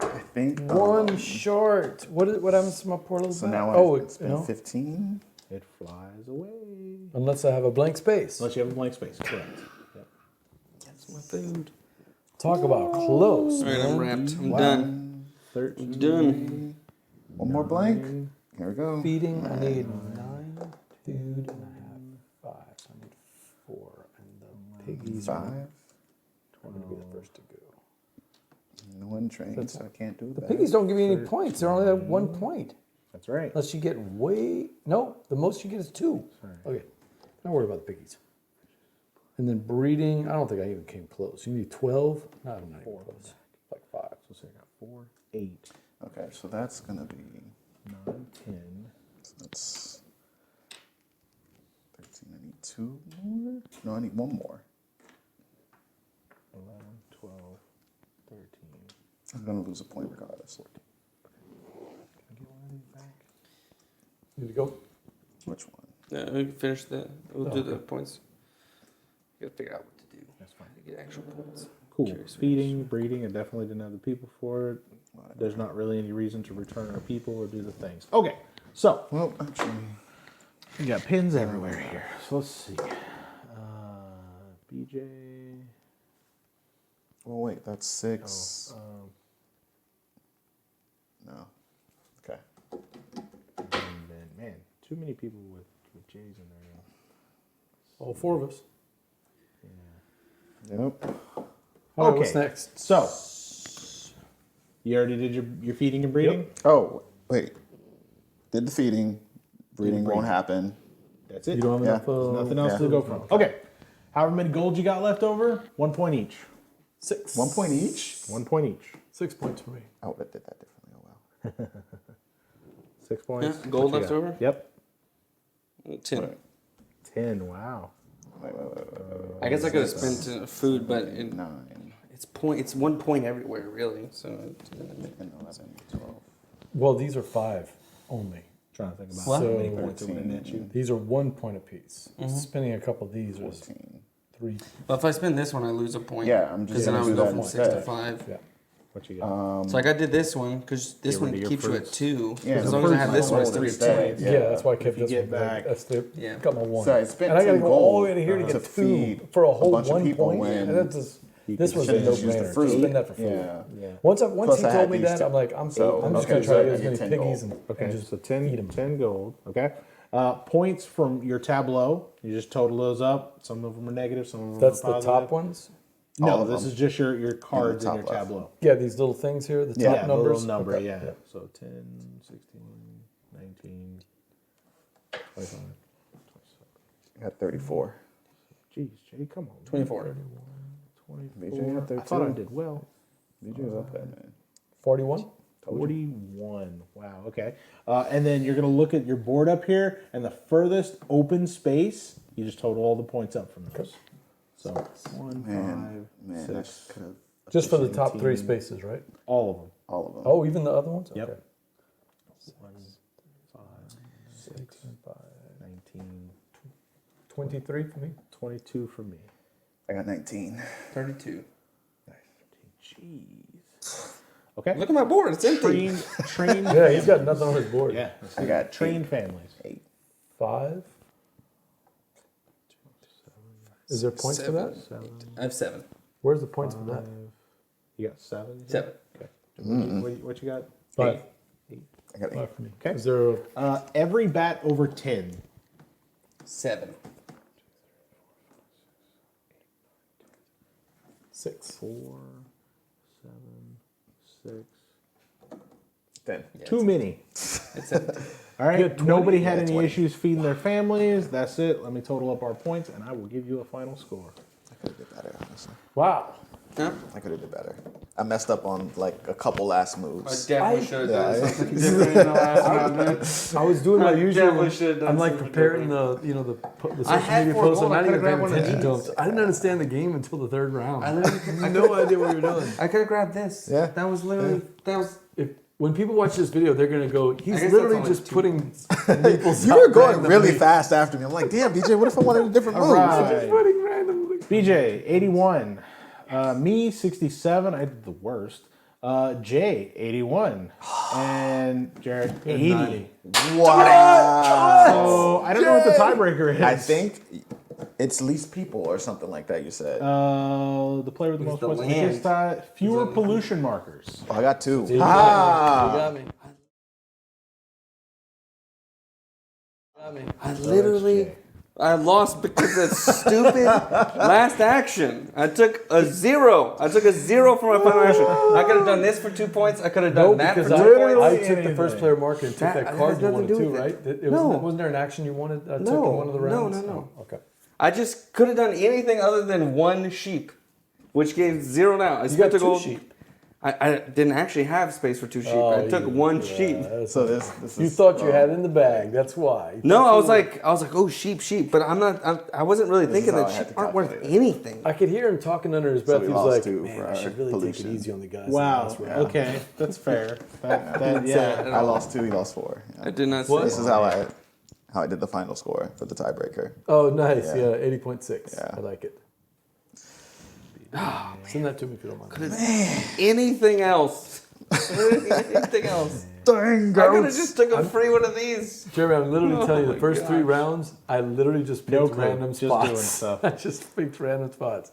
huh? I think One short. What happens to my poor little So bat? now Oh, it's been 15. It flies away. unless I have a blank space. Unless you have a blank space, correct. Yep. That's my food. Talk about close, All right, man. I'm wrapped. I'm Wow. done. 13. I'm done. One more blank. Here we go. Feeding, I need 9 food, and I have 5. So I need 4, and the piggies 5. are going to be the first to go. No one trained, so I can't do The that. piggies don't give you any points. They're only at 1 point. That's right. Unless you get way... No, the most you get is 2. Okay, don't worry about the piggies. And then breeding, I don't think I even came close. You need 12? No, I'm not even close. Like 5. So say I got 4, 8, Okay, so that's gonna be 9, 10. so that's 13. I need 2 more. No, I need 1 more. 11, 12, 13. I'm gonna lose a point regardless. Can I get one of these back? Need to go? Which one? Yeah, we can finish the. We'll do the Okay. points. You gotta figure out what to do. That's fine. To get actual points. Cool. Curious. Feeding, breeding, I definitely didn't have the people for it. Whatever. There's not really any reason to return our people or do the things. Okay, so Well, actually, we got pins everywhere here. So let's see. BJ. well, wait, that's 6. No. Okay. And then, man, too many people with J's in there. All 4 of us. Yep. All right, Okay. what's next? So, you already did your feeding and breeding? Oh, wait. Did the feeding. Breeding won't happen. That's it. You don't have Yeah. enough... There's nothing else Yeah. to go from. Okay. However many gold you got left over, 1 point each. 6. 1 point each? 1 point each. 6 points for me. Oh, that did that differently. Oh, wow. 6 points. Yeah, gold What you left got? over? Yep. 10. Wait, 10. Wow. wait. I guess I could have spent food, but 9, it's 1 point everywhere, really. So 10, 11, 12. Well, these are 5 only. Trying to think about What? how many So- points it would have net you. These are 1 point apiece. Spending a couple of these is 14. 3. well, if I spend this one, I lose a point. Yeah, I'm just because then I gonna would do go that from 6 to instead. 5. Yeah. What you got? So like I did this one because this Get rid one of your keeps you at fruits. 2. Yeah, as the long as I fruits have might this one, it's hold 3 instead. points. Yeah, that's why I kept you this get one. back- That's the Yeah. got my 1. So I spent and I gotta 10 go all the way gold to here to to get 2 feed for a a whole bunch of 1 people point. when And that's just, you this could was a should've no just used the brainer. fruit. Just spend that for food. Yeah. Yeah. Once I Plus he I had told me these that, two. I'm like, I'm So, just okay, gonna so try I to get as get many 10 piggies gold. and Okay, just so 10, eat them. 10 gold. Okay. Points from your tableau. You just total those up. Some of them are negative, some of them That's are the positive. top ones. No, All of this them. is just your cards in top your left. tableau. Yeah, these little things here, the top Yeah, the numbers. little number, Okay, yeah. So 10, 16, 19, 25. I got 34. Jeez, Jay, come on. 24. 24. up there I thought I too. did well. BJ's up there, man. 41. 41. Wow, okay. And then you're going to look at your board up here, and the furthest open space, you just total all the points up from those. So 1, Man, 5, I 6, could have Just for the top 3 17. spaces, right? all of them. all of them. Oh, even the other ones? Yep. Okay. 1, 5, 23 for me. 22 for me. I got 19. 32. Jeez. Okay. Look at my board. It's empty. Train. Yeah, he's got nothing on his board. Yeah. I got trained families. 8. 5. Is there points for that? 7. I have 7. Where's the points for that? You got 7? 7. Okay. What you got? 5. 8. I got 8. 5 for me. Okay. Is there Every bat over 10. 7. 6? 4, 7, 6. 10. Yeah, Too many. It's 17. All right. Good, 20. Nobody had any 20. issues feeding their families. That's it. Let me total up our points, and I will give you a final score. I could have did better, honestly. Wow. Huh? I could have did better. I messed up on like a couple last I moves. definitely should have done Yeah. something different in the last round, man. I was doing my I usual. definitely should've done I'm like something preparing different. the I social had media 4 posts. I'm gold. I not even could've grabbed paying one of attention to these. them. I didn't understand the game until the 3rd round. I literally, no idea what you were doing. I could have grabbed this. Yeah. That was literally, that was, When people watch this video, they're gonna go, he's I guess literally that's only just 2 putting meeples You out were going randomly. really fast after me. I'm like, damn, BJ, what if I wanted a different move? right. Just putting randomly. BJ, 81. Me, 67. I did the worst. Jay, 81. And Jared, 80. 90. Wow. So I don't know what the tiebreaker is. I think it's least people or something like that you said. The player with the most the points. land. Biggest tie, fewer pollution markers. Oh, I got 2. You Ah. got me. I literally, Jay. I lost because of that stupid last action. I took a 0. I took a 0 for my final action. I could have done this for 2 points. I could have done No, that for because 2 I points. took the first player marker and took That that has card you nothing wanted to do too, with right? it. It No. wasn't there an action you wanted took No. in one of the No, rounds? no, no. Oh, okay. I just could have done anything other than 1 sheep, which gave 0 now. I You spent got the 2 gold. sheep. I didn't actually have space for 2 sheep. Oh, I took 1 sheep. So this You is thought you had it in the bag. That's why. No, I was like, oh, sheep, but I'm not. I wasn't really thinking how that I had sheep to aren't worth calculate it. anything. I could hear him talking under his breath. we He lost was like, 2 man, for I our should really pollution. take it easy on the guys. in Wow. this round." Okay, that's fair. Yeah. I lost 2, he lost 4. Yeah. I did not. What? Say This is how I did the final score for the tiebreaker. Oh, nice. Yeah. Yeah, 80.6. Yeah. I like it. Send that to me if you don't mind. anything else. Anything else. Dang, I could have just took a free one of these. Jeremy, I'm literally telling you, my the first 3 gosh. rounds, I literally just picked No clue. random Just spots. doing stuff. I just picked random spots.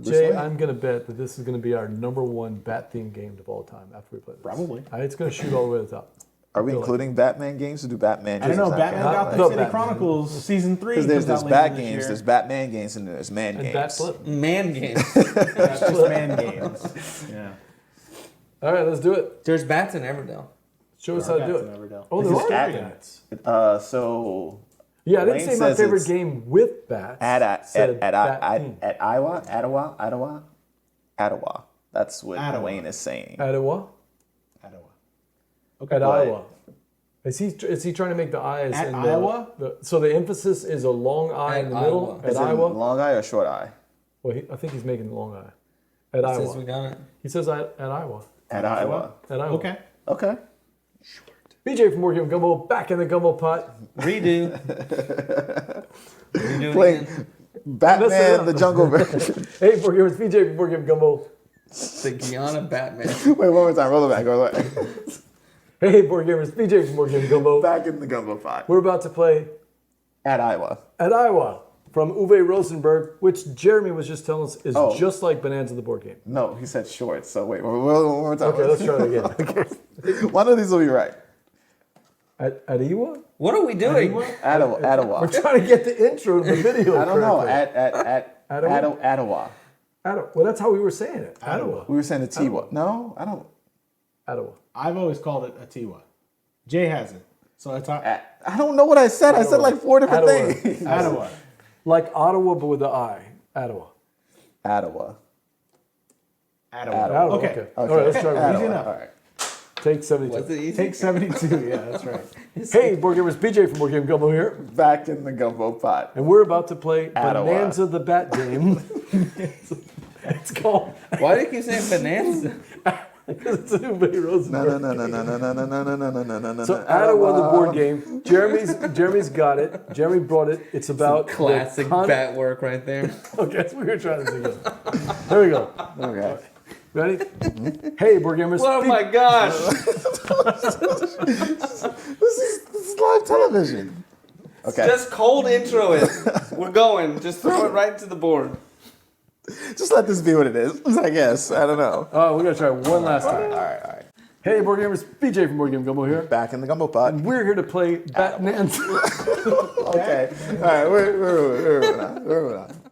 Jay, I'm going to bet that this is going to be our #1 bat themed game of all time after we play this. Probably. It's going to shoot all the way to the top. Are we feel like- including Batman games to do Batman? I don't know. games? Batman Not Gotham the City Batman. Chronicles season 3. Because there's comes out Bat later this games, year. there's Batman games, and there's Man And games. bat flip. Man games. That's just man games. Yeah. All right, let's do it. There's bats in Everdell. Show us how to do it. Oh, This there is are at- bats. So Yeah, I didn't Lane say my says favorite it's game with bats. Said bat themed. at Atiwa. That's what Atiwa. Wayne is saying. Atiwa? Okay. At But- Iowa. Is he trying to make the eyes At in Iowa? So the emphasis is a long eye in the At middle Iowa. at Is it Iowa? long eye or short eye? Well, I think he's making long eye. At Says we Iowa. got it. He says at Iowa. At Iowa. At Iowa. Okay. Okay. BJ from Game Gumbo back in the Gumbo Pot. Redo. Redo it Playing again. Batman the Jungle version. Hey, for gamers, BJ from Game Gumbo. The Guyana Batman. Wait, one more time. Roll it back. Roll it back. Hey, board gamers, BJ from Game Gumbo. Back in the Gumbo Pot. We're about to play At Iowa. at Iowa from Uwe Rosenberg, which Jeremy was just telling us is Oh. just like Bonanza the board game. No, he said short. So wait, one more time. Okay, let's try it again. One of these will be right. At Iowa? What are we doing? Atiwa. We're trying to get the intro to the video. I don't know. correctly. Atiwa. Well, that's how we were saying it. Iowa. We were saying Atiwa. No, I don't. Iowa. I've always called it Atiwa. Jay hasn't. So I thought I don't know what I said. I said like 4 different Atiwa. things. Ottawa. Like Ottawa, but with the I. Ottawa. Atiwa. Atiwa. Atiwa, Okay. okay. All right, let's try Atiwa. one. Easy enough. All right. Take 72. Was it easy? Take 72. Yeah, that's right. Hey, board gamers, BJ from Board Game Gumbo here, Back in the gumbo pot. and we're about to play Atiwa. Bonanza the Bat game. It's called, Why do you keep saying bonanza? because it's a new Uwe Rosenberg. No. So Atiwa, the board game. Jeremy's got it. Jeremy brought it. It's about Classic the bat work right there. Okay, that's what we were trying to think of. Here we go. Okay. Ready? Hey, board gamers. Oh my gosh! This is live television. Okay. Just cold intro it. We're going. Just throw it right into the board. Just let this be what it is, I guess. I don't know. We're gonna try one last time. All right. Hey, board gamers. BJ from Board Game Gumbo here. Back in the gumbo pot. We're here to play Batmanza. Okay. All right. Where are we on?